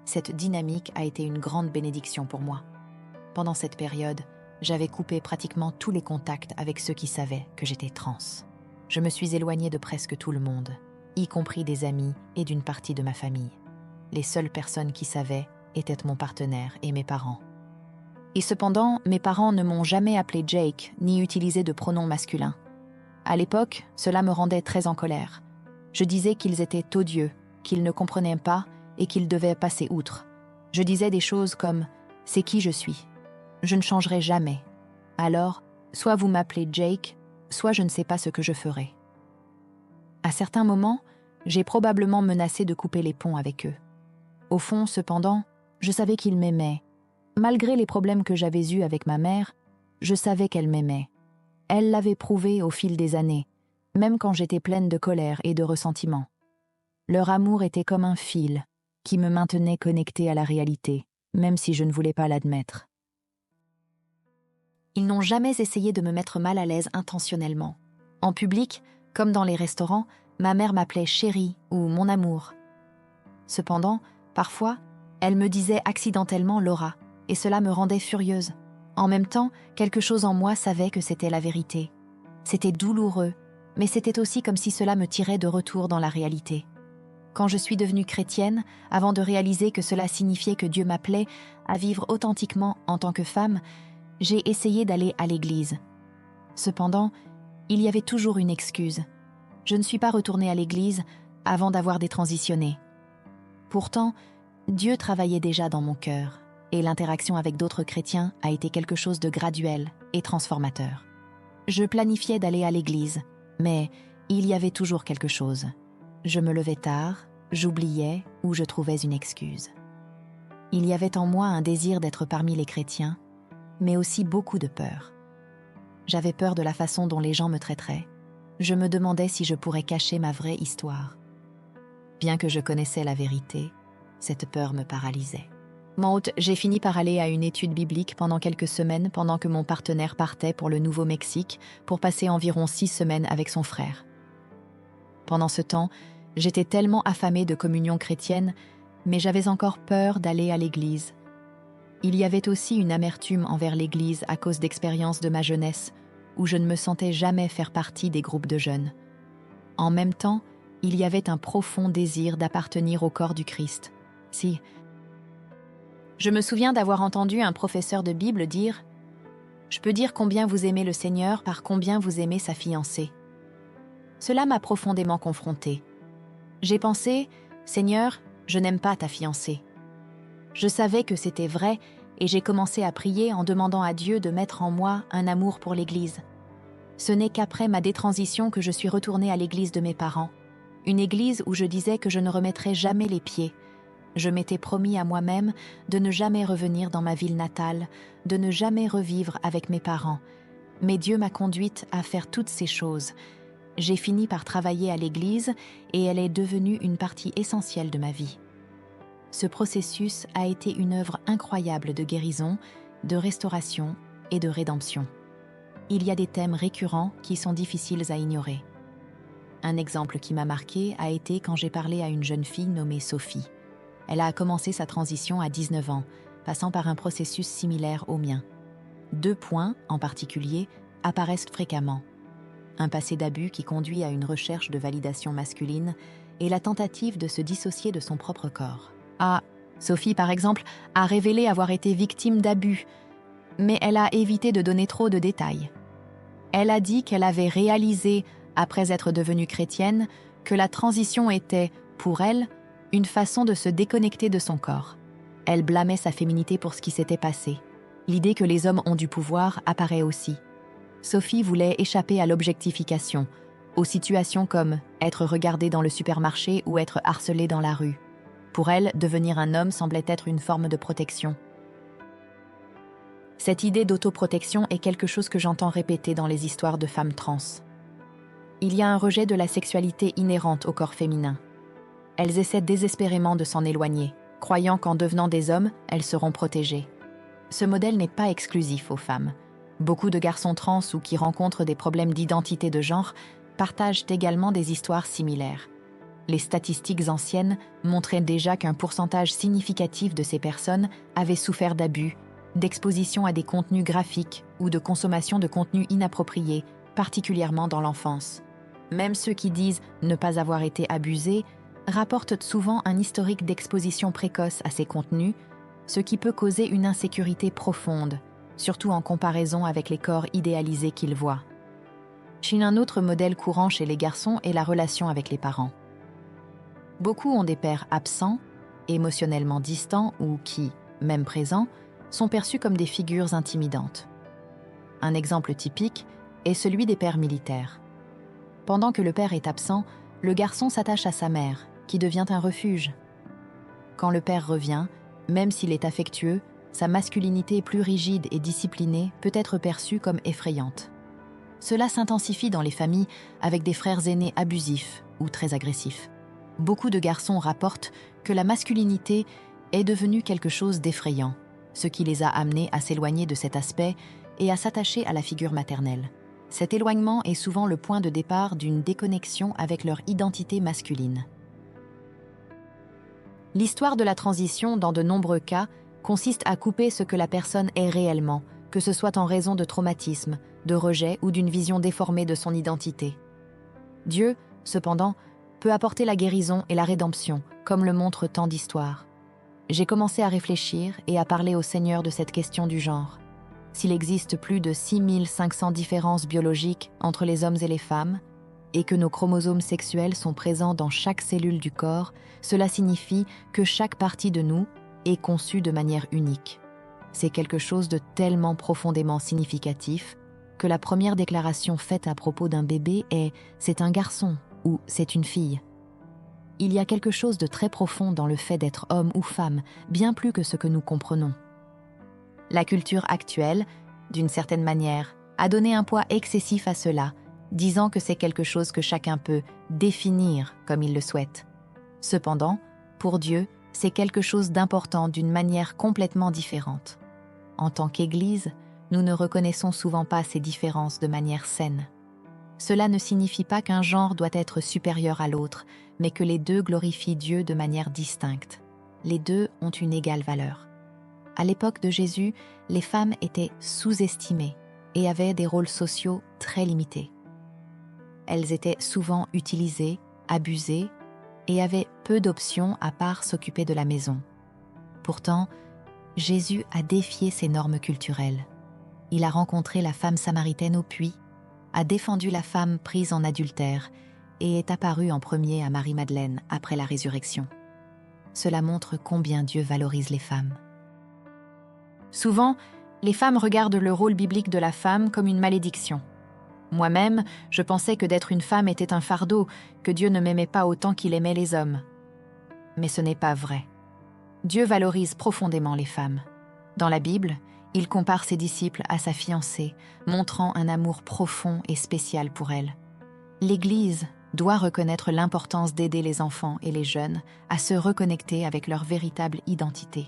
Cette dynamique a été une grande bénédiction pour moi. Pendant cette période, j'avais coupé pratiquement tous les contacts avec ceux qui savaient que j'étais trans. Je me suis éloignée de presque tout le monde, y compris des amis et d'une partie de ma famille. Les seules personnes qui savaient étaient mon partenaire et mes parents. Et cependant, mes parents ne m'ont jamais appelé Jake ni utilisé de pronoms masculins. À l'époque, cela me rendait très en colère. Je disais qu'ils étaient odieux, qu'ils ne comprenaient pas et qu'ils devaient passer outre. Je disais des choses comme « c'est qui je suis ». Je ne changerai jamais. Alors, soit vous m'appelez Jake, soit je ne sais pas ce que je ferai. À certains moments, j'ai probablement menacé de couper les ponts avec eux. Au fond, cependant, je savais qu'ils m'aimaient. Malgré les problèmes que j'avais eus avec ma mère, je savais qu'elle m'aimait. Elle l'avait prouvé au fil des années, même quand j'étais pleine de colère et de ressentiment. Leur amour était comme un fil qui me maintenait connectée à la réalité, même si je ne voulais pas l'admettre. Ils n'ont jamais essayé de me mettre mal à l'aise intentionnellement. En public, comme dans les restaurants, ma mère m'appelait chérie ou mon amour. Cependant, parfois, elle me disait accidentellement Laura, et cela me rendait furieuse. En même temps, quelque chose en moi savait que c'était la vérité. C'était douloureux, mais c'était aussi comme si cela me tirait de retour dans la réalité. Quand je suis devenue chrétienne, avant de réaliser que cela signifiait que Dieu m'appelait à vivre authentiquement en tant que femme, j'ai essayé d'aller à l'église. Cependant, il y avait toujours une excuse. Je ne suis pas retournée à l'église avant d'avoir détransitionné. Pourtant, Dieu travaillait déjà dans mon cœur, et l'interaction avec d'autres chrétiens a été quelque chose de graduel et transformateur. Je planifiais d'aller à l'église, mais il y avait toujours quelque chose. Je me levais tard, j'oubliais ou je trouvais une excuse. Il y avait en moi un désir d'être parmi les chrétiens, mais aussi beaucoup de peur. J'avais peur de la façon dont les gens me traiteraient. Je me demandais si je pourrais cacher ma vraie histoire. Bien que je connaissais la vérité, cette peur me paralysait. J'ai fini par aller à une étude biblique pendant quelques semaines pendant que mon partenaire partait pour le Nouveau-Mexique pour passer environ 6 semaines avec son frère. Pendant ce temps, j'étais tellement affamée de communion chrétienne, mais j'avais encore peur d'aller à l'église. Il y avait aussi une amertume envers l'église à cause d'expériences de ma jeunesse, où je ne me sentais jamais faire partie des groupes de jeunes. En même temps, il y avait un profond désir d'appartenir au corps du Christ. Je me souviens d'avoir entendu un professeur de Bible dire « Je peux dire combien vous aimez le Seigneur par combien vous aimez sa fiancée. » Cela m'a profondément confrontée. J'ai pensé « Seigneur, je n'aime pas ta fiancée. » Je savais que c'était vrai et j'ai commencé à prier en demandant à Dieu de mettre en moi un amour pour l'Église. Ce n'est qu'après ma détransition que je suis retournée à l'église de mes parents. Une église où je disais que je ne remettrais jamais les pieds. Je m'étais promis à moi-même de ne jamais revenir dans ma ville natale, de ne jamais revivre avec mes parents. Mais Dieu m'a conduite à faire toutes ces choses. J'ai fini par travailler à l'église et elle est devenue une partie essentielle de ma vie. Ce processus a été une œuvre incroyable de guérison, de restauration et de rédemption. Il y a des thèmes récurrents qui sont difficiles à ignorer. Un exemple qui m'a marqué a été quand j'ai parlé à une jeune fille nommée Sophie. Elle a commencé sa transition à 19 ans, passant par un processus similaire au mien. 2 points, en particulier, apparaissent fréquemment. Un passé d'abus qui conduit à une recherche de validation masculine et la tentative de se dissocier de son propre corps. Sophie, par exemple, a révélé avoir été victime d'abus, mais elle a évité de donner trop de détails. Elle a dit qu'elle avait réalisé, après être devenue chrétienne, que la transition était, pour elle, une façon de se déconnecter de son corps. Elle blâmait sa féminité pour ce qui s'était passé. L'idée que les hommes ont du pouvoir apparaît aussi. Sophie voulait échapper à l'objectification, aux situations comme être regardée dans le supermarché ou être harcelée dans la rue. Pour elle, devenir un homme semblait être une forme de protection. Cette idée d'autoprotection est quelque chose que j'entends répéter dans les histoires de femmes trans. Il y a un rejet de la sexualité inhérente au corps féminin. Elles essaient désespérément de s'en éloigner, croyant qu'en devenant des hommes, elles seront protégées. Ce modèle n'est pas exclusif aux femmes. Beaucoup de garçons trans ou qui rencontrent des problèmes d'identité de genre partagent également des histoires similaires. Les statistiques anciennes montraient déjà qu'un pourcentage significatif de ces personnes avaient souffert d'abus, d'exposition à des contenus graphiques ou de consommation de contenus inappropriés, particulièrement dans l'enfance. Même ceux qui disent ne pas avoir été abusés rapportent souvent un historique d'exposition précoce à ces contenus, ce qui peut causer une insécurité profonde, surtout en comparaison avec les corps idéalisés qu'ils voient. Un autre modèle courant chez les garçons est la relation avec les parents. Beaucoup ont des pères absents, émotionnellement distants ou qui, même présents, sont perçus comme des figures intimidantes. Un exemple typique est celui des pères militaires. Pendant que le père est absent, le garçon s'attache à sa mère, qui devient un refuge. Quand le père revient, même s'il est affectueux, sa masculinité plus rigide et disciplinée peut être perçue comme effrayante. Cela s'intensifie dans les familles avec des frères aînés abusifs ou très agressifs. Beaucoup de garçons rapportent que la masculinité est devenue quelque chose d'effrayant, ce qui les a amenés à s'éloigner de cet aspect et à s'attacher à la figure maternelle. Cet éloignement est souvent le point de départ d'une déconnexion avec leur identité masculine. L'histoire de la transition, dans de nombreux cas, consiste à couper ce que la personne est réellement, que ce soit en raison de traumatisme, de rejet ou d'une vision déformée de son identité. Dieu, cependant, peut apporter la guérison et la rédemption, comme le montrent tant d'histoires. J'ai commencé à réfléchir et à parler au Seigneur de cette question du genre. S'il existe plus de 6500 différences biologiques entre les hommes et les femmes, et que nos chromosomes sexuels sont présents dans chaque cellule du corps, cela signifie que chaque partie de nous est conçue de manière unique. C'est quelque chose de tellement profondément significatif que la première déclaration faite à propos d'un bébé est « c'est un garçon » ou « c'est une fille ». Il y a quelque chose de très profond dans le fait d'être homme ou femme, bien plus que ce que nous comprenons. La culture actuelle, d'une certaine manière, a donné un poids excessif à cela, disant que c'est quelque chose que chacun peut définir comme il le souhaite. Cependant, pour Dieu, c'est quelque chose d'important d'une manière complètement différente. En tant qu'Église, nous ne reconnaissons souvent pas ces différences de manière saine. Cela ne signifie pas qu'un genre doit être supérieur à l'autre, mais que les deux glorifient Dieu de manière distincte. Les deux ont une égale valeur. À l'époque de Jésus, les femmes étaient sous-estimées et avaient des rôles sociaux très limités. Elles étaient souvent utilisées, abusées et avaient peu d'options à part s'occuper de la maison. Pourtant, Jésus a défié ces normes culturelles. Il a rencontré la femme samaritaine au puits, a défendu la femme prise en adultère et est apparu en premier à Marie-Madeleine après la résurrection. Cela montre combien Dieu valorise les femmes. Souvent, les femmes regardent le rôle biblique de la femme comme une malédiction. Moi-même, je pensais que d'être une femme était un fardeau, que Dieu ne m'aimait pas autant qu'il aimait les hommes. Mais ce n'est pas vrai. Dieu valorise profondément les femmes. Dans la Bible, il compare ses disciples à sa fiancée, montrant un amour profond et spécial pour elle. L'Église doit reconnaître l'importance d'aider les enfants et les jeunes à se reconnecter avec leur véritable identité.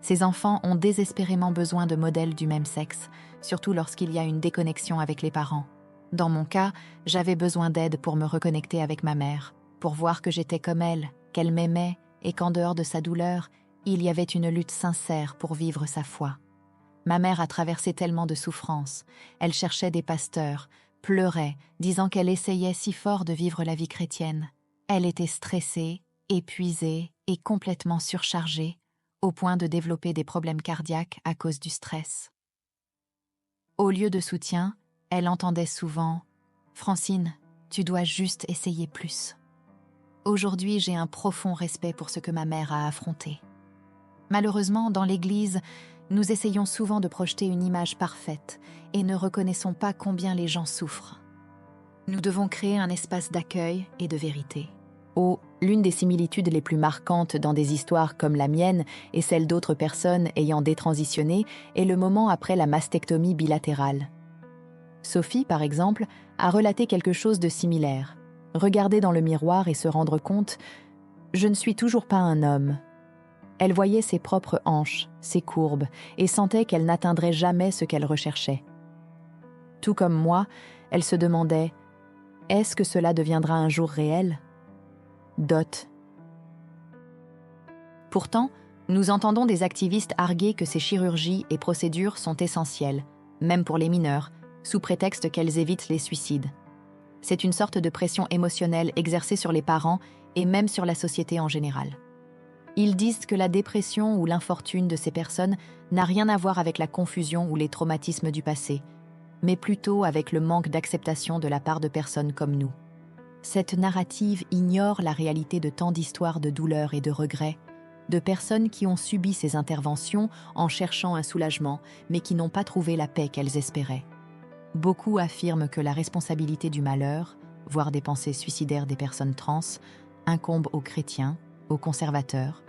Ces enfants ont désespérément besoin de modèles du même sexe, surtout lorsqu'il y a une déconnexion avec les parents. Dans mon cas, j'avais besoin d'aide pour me reconnecter avec ma mère, pour voir que j'étais comme elle, qu'elle m'aimait et qu'en dehors de sa douleur, il y avait une lutte sincère pour vivre sa foi. Ma mère a traversé tellement de souffrances. Elle cherchait des pasteurs, pleurait, disant qu'elle essayait si fort de vivre la vie chrétienne. Elle était stressée, épuisée et complètement surchargée, au point de développer des problèmes cardiaques à cause du stress. Au lieu de soutien, elle entendait souvent « Francine, tu dois juste essayer plus ». Aujourd'hui, j'ai un profond respect pour ce que ma mère a affronté. Malheureusement, dans l'Église, nous essayons souvent de projeter une image parfaite et ne reconnaissons pas combien les gens souffrent. Nous devons créer un espace d'accueil et de vérité. L'une des similitudes les plus marquantes dans des histoires comme la mienne et celle d'autres personnes ayant détransitionné est le moment après la mastectomie bilatérale. Sophie, par exemple, a relaté quelque chose de similaire. Regarder dans le miroir et se rendre compte « Je ne suis toujours pas un homme ». Elle voyait ses propres hanches, ses courbes, et sentait qu'elle n'atteindrait jamais ce qu'elle recherchait. Tout comme moi, elle se demandait « Est-ce que cela deviendra un jour réel ?» Pourtant, nous entendons des activistes arguer que ces chirurgies et procédures sont essentielles, même pour les mineurs, sous prétexte qu'elles évitent les suicides. C'est une sorte de pression émotionnelle exercée sur les parents et même sur la société en général. Ils disent que la dépression ou l'infortune de ces personnes n'a rien à voir avec la confusion ou les traumatismes du passé, mais plutôt avec le manque d'acceptation de la part de personnes comme nous. Cette narrative ignore la réalité de tant d'histoires de douleur et de regrets, de personnes qui ont subi ces interventions en cherchant un soulagement, mais qui n'ont pas trouvé la paix qu'elles espéraient. Beaucoup affirment que la responsabilité du malheur, voire des pensées suicidaires des personnes trans, incombe aux chrétiens, aux conservateurs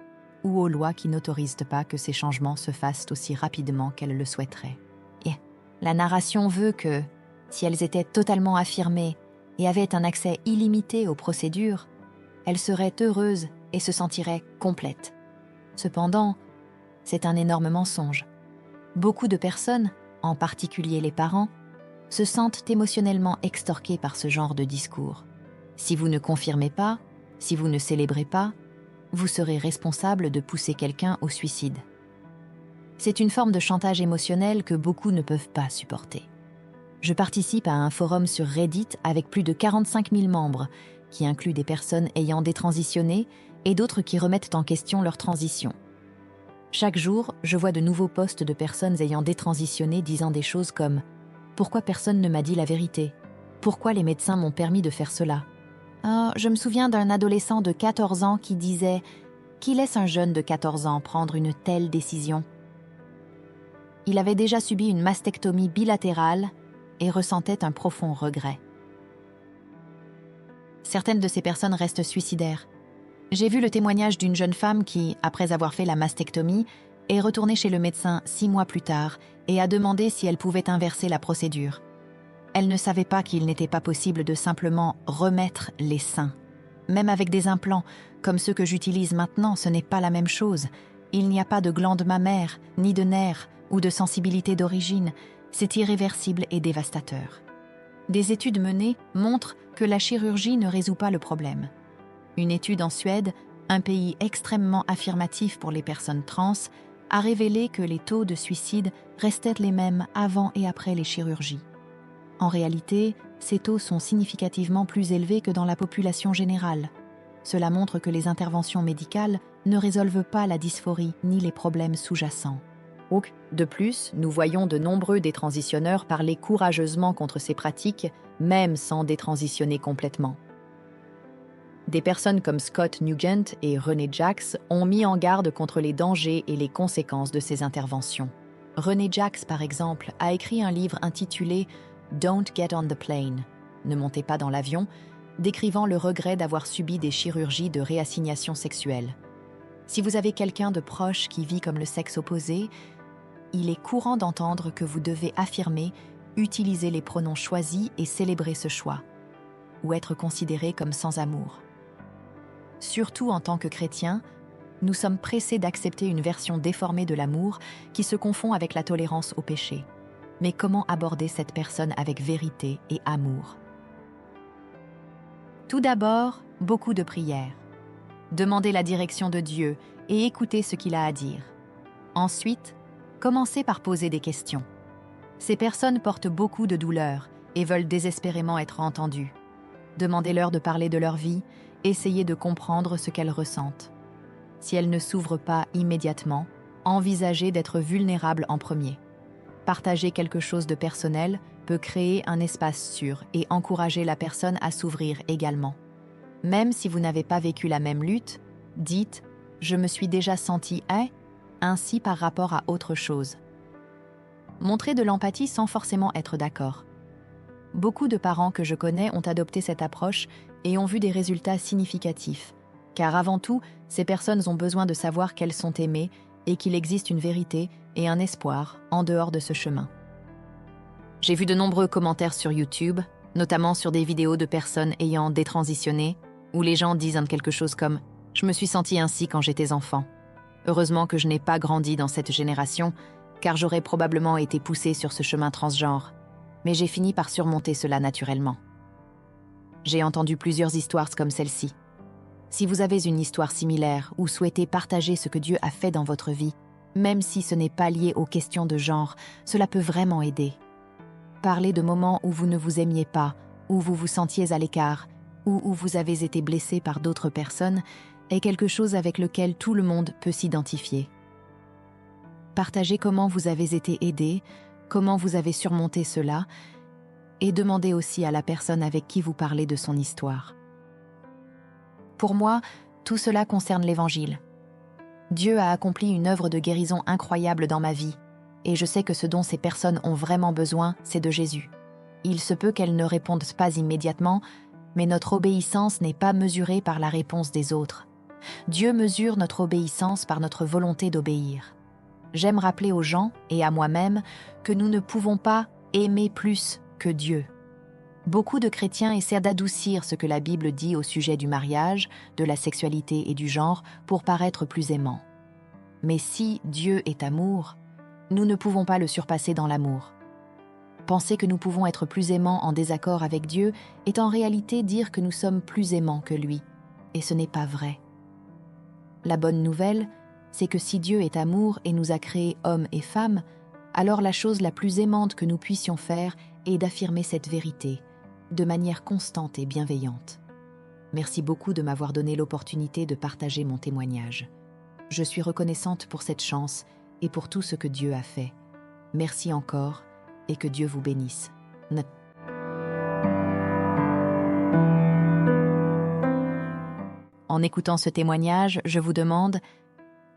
ou aux lois qui n'autorisent pas que ces changements se fassent aussi rapidement qu'elles le souhaiteraient. Et la narration veut que, si elles étaient totalement affirmées et avaient un accès illimité aux procédures, elles seraient heureuses et se sentiraient complètes. Cependant, c'est un énorme mensonge. Beaucoup de personnes, en particulier les parents, se sentent émotionnellement extorquées par ce genre de discours. Si vous ne confirmez pas, si vous ne célébrez pas, vous serez responsable de pousser quelqu'un au suicide. C'est une forme de chantage émotionnel que beaucoup ne peuvent pas supporter. Je participe à un forum sur Reddit avec plus de 45 000 membres, qui inclut des personnes ayant détransitionné et d'autres qui remettent en question leur transition. Chaque jour, je vois de nouveaux posts de personnes ayant détransitionné disant des choses comme « Pourquoi personne ne m'a dit la vérité ? Pourquoi les médecins m'ont permis de faire cela ?» Je me souviens d'un adolescent de 14 ans qui disait « Qui laisse un jeune de 14 ans prendre une telle décision ?» Il avait déjà subi une mastectomie bilatérale et ressentait un profond regret. Certaines de ces personnes restent suicidaires. J'ai vu le témoignage d'une jeune femme qui, après avoir fait la mastectomie, est retournée chez le médecin 6 mois plus tard et a demandé si elle pouvait inverser la procédure. Elle ne savait pas qu'il n'était pas possible de simplement remettre les seins. Même avec des implants, comme ceux que j'utilise maintenant, ce n'est pas la même chose. Il n'y a pas de glande mammaire, ni de nerfs, ou de sensibilité d'origine. C'est irréversible et dévastateur. Des études menées montrent que la chirurgie ne résout pas le problème. Une étude en Suède, un pays extrêmement affirmatif pour les personnes trans, a révélé que les taux de suicide restaient les mêmes avant et après les chirurgies. En réalité, ces taux sont significativement plus élevés que dans la population générale. Cela montre que les interventions médicales ne résolvent pas la dysphorie ni les problèmes sous-jacents. De plus, nous voyons de nombreux détransitionneurs parler courageusement contre ces pratiques, même sans détransitionner complètement. Des personnes comme Scott Nugent et René Jacques ont mis en garde contre les dangers et les conséquences de ces interventions. René Jacques, par exemple, a écrit un livre intitulé « Don't get on the plane » « Ne montez pas dans l'avion », décrivant le regret d'avoir subi des chirurgies de réassignation sexuelle. Si vous avez quelqu'un de proche qui vit comme le sexe opposé, il est courant d'entendre que vous devez affirmer, utiliser les pronoms choisis et célébrer ce choix, ou être considéré comme sans amour. Surtout en tant que chrétiens, nous sommes pressés d'accepter une version déformée de l'amour qui se confond avec la tolérance au péché. Mais comment aborder cette personne avec vérité et amour ? Tout d'abord, beaucoup de prières. Demandez la direction de Dieu et écoutez ce qu'il a à dire. Ensuite, commencez par poser des questions. Ces personnes portent beaucoup de douleurs et veulent désespérément être entendues. Demandez-leur de parler de leur vie, essayez de comprendre ce qu'elles ressentent. Si elles ne s'ouvrent pas immédiatement, envisagez d'être vulnérables en premier. Partager quelque chose de personnel peut créer un espace sûr et encourager la personne à s'ouvrir également. Même si vous n'avez pas vécu la même lutte, dites « Je me suis déjà senti ainsi par rapport à autre chose ». Montrez de l'empathie sans forcément être d'accord. Beaucoup de parents que je connais ont adopté cette approche et ont vu des résultats significatifs, car avant tout, ces personnes ont besoin de savoir qu'elles sont aimées et qu'il existe une vérité et un espoir en dehors de ce chemin. J'ai vu de nombreux commentaires sur YouTube, notamment sur des vidéos de personnes ayant détransitionné, où les gens disent quelque chose comme « Je me suis senti ainsi quand j'étais enfant. Heureusement que je n'ai pas grandi dans cette génération, car j'aurais probablement été poussé sur ce chemin transgenre. Mais j'ai fini par surmonter cela naturellement. » J'ai entendu plusieurs histoires comme celle-ci. Si vous avez une histoire similaire ou souhaitez partager ce que Dieu a fait dans votre vie, même si ce n'est pas lié aux questions de genre, cela peut vraiment aider. Parlez de moments où vous ne vous aimiez pas, où vous vous sentiez à l'écart, ou où vous avez été blessé par d'autres personnes, est quelque chose avec lequel tout le monde peut s'identifier. Partagez comment vous avez été aidé, comment vous avez surmonté cela, et demandez aussi à la personne avec qui vous parlez de son histoire. Pour moi, tout cela concerne l'Évangile. Dieu a accompli une œuvre de guérison incroyable dans ma vie, et je sais que ce dont ces personnes ont vraiment besoin, c'est de Jésus. Il se peut qu'elles ne répondent pas immédiatement, mais notre obéissance n'est pas mesurée par la réponse des autres. Dieu mesure notre obéissance par notre volonté d'obéir. J'aime rappeler aux gens, et à moi-même, que nous ne pouvons pas aimer plus que Dieu. Beaucoup de chrétiens essaient d'adoucir ce que la Bible dit au sujet du mariage, de la sexualité et du genre pour paraître plus aimants. Mais si Dieu est amour, nous ne pouvons pas le surpasser dans l'amour. Penser que nous pouvons être plus aimants en désaccord avec Dieu est en réalité dire que nous sommes plus aimants que lui, et ce n'est pas vrai. La bonne nouvelle, c'est que si Dieu est amour et nous a créés hommes et femmes, alors la chose la plus aimante que nous puissions faire est d'affirmer cette vérité, de manière constante et bienveillante. Merci beaucoup de m'avoir donné l'opportunité de partager mon témoignage. Je suis reconnaissante pour cette chance et pour tout ce que Dieu a fait. Merci encore et que Dieu vous bénisse. En écoutant ce témoignage, je vous demande,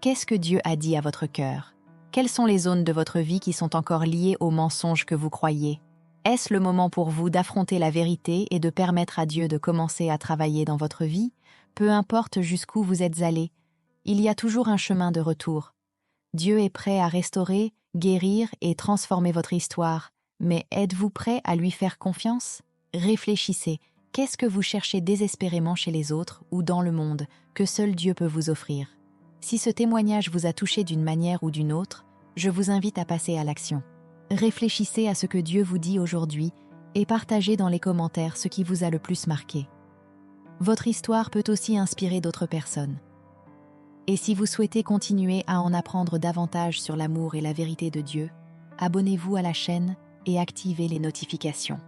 qu'est-ce que Dieu a dit à votre cœur ? Quelles sont les zones de votre vie qui sont encore liées aux mensonges que vous croyez ? Est-ce le moment pour vous d'affronter la vérité et de permettre à Dieu de commencer à travailler dans votre vie ? Peu importe jusqu'où vous êtes allé, il y a toujours un chemin de retour. Dieu est prêt à restaurer, guérir et transformer votre histoire. Mais êtes-vous prêt à lui faire confiance ? Réfléchissez, qu'est-ce que vous cherchez désespérément chez les autres ou dans le monde que seul Dieu peut vous offrir ? Si ce témoignage vous a touché d'une manière ou d'une autre, je vous invite à passer à l'action. Réfléchissez à ce que Dieu vous dit aujourd'hui et partagez dans les commentaires ce qui vous a le plus marqué. Votre histoire peut aussi inspirer d'autres personnes. Et si vous souhaitez continuer à en apprendre davantage sur l'amour et la vérité de Dieu, abonnez-vous à la chaîne et activez les notifications.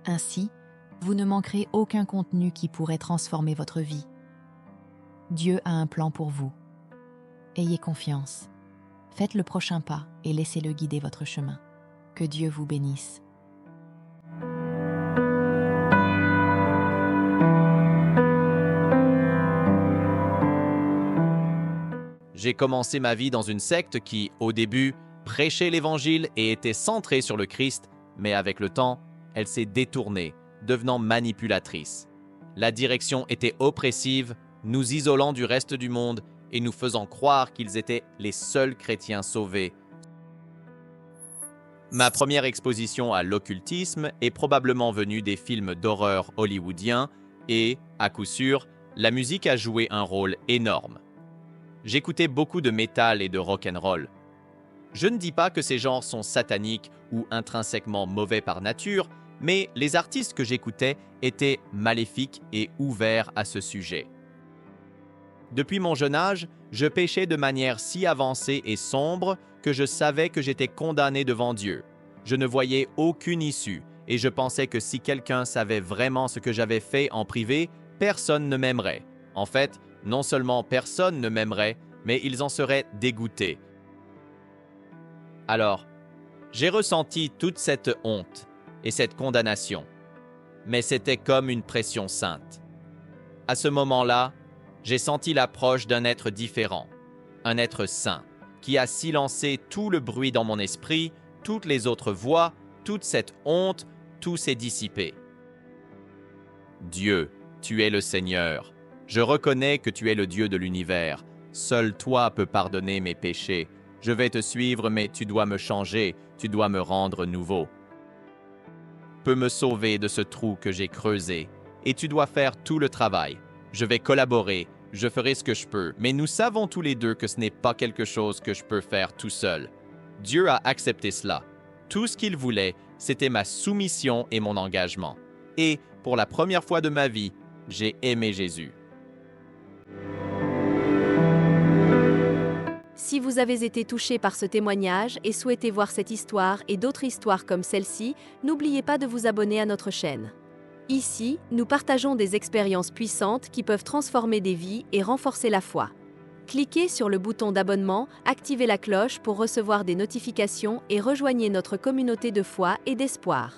Ainsi, vous ne manquerez aucun contenu qui pourrait transformer votre vie. Dieu a un plan pour vous. Ayez confiance. Faites le prochain pas et laissez-le guider votre chemin. Que Dieu vous bénisse. J'ai commencé ma vie dans une secte qui, au début, prêchait l'Évangile et était centrée sur le Christ, mais avec le temps, elle s'est détournée, devenant manipulatrice. La direction était oppressive, nous isolant du reste du monde et nous faisant croire qu'ils étaient les seuls chrétiens sauvés. Ma première exposition à l'occultisme est probablement venue des films d'horreur hollywoodiens et, à coup sûr, la musique a joué un rôle énorme. J'écoutais beaucoup de métal et de rock'n'roll. Je ne dis pas que ces genres sont sataniques ou intrinsèquement mauvais par nature, mais les artistes que j'écoutais étaient maléfiques et ouverts à ce sujet. Depuis mon jeune âge, je péchais de manière si avancée et sombre que je savais que j'étais condamné devant Dieu. Je ne voyais aucune issue et je pensais que si quelqu'un savait vraiment ce que j'avais fait en privé, personne ne m'aimerait. En fait, non seulement personne ne m'aimerait, mais ils en seraient dégoûtés. Alors, j'ai ressenti toute cette honte et cette condamnation, mais c'était comme une pression sainte. À ce moment-là, j'ai senti l'approche d'un être différent, un être saint, qui a silencé tout le bruit dans mon esprit, toutes les autres voix, toute cette honte, tout s'est dissipé. Dieu, tu es le Seigneur. Je reconnais que tu es le Dieu de l'univers. Seul toi peux pardonner mes péchés. Je vais te suivre, mais tu dois me changer, tu dois me rendre nouveau. Peux me sauver de ce trou que j'ai creusé, et tu dois faire tout le travail. Je vais collaborer, je ferai ce que je peux, mais nous savons tous les deux que ce n'est pas quelque chose que je peux faire tout seul. Dieu a accepté cela. Tout ce qu'il voulait, c'était ma soumission et mon engagement. Et, pour la première fois de ma vie, j'ai aimé Jésus. Si vous avez été touché par ce témoignage et souhaitez voir cette histoire et d'autres histoires comme celle-ci, n'oubliez pas de vous abonner à notre chaîne. Ici, nous partageons des expériences puissantes qui peuvent transformer des vies et renforcer la foi. Cliquez sur le bouton d'abonnement, activez la cloche pour recevoir des notifications et rejoignez notre communauté de foi et d'espoir.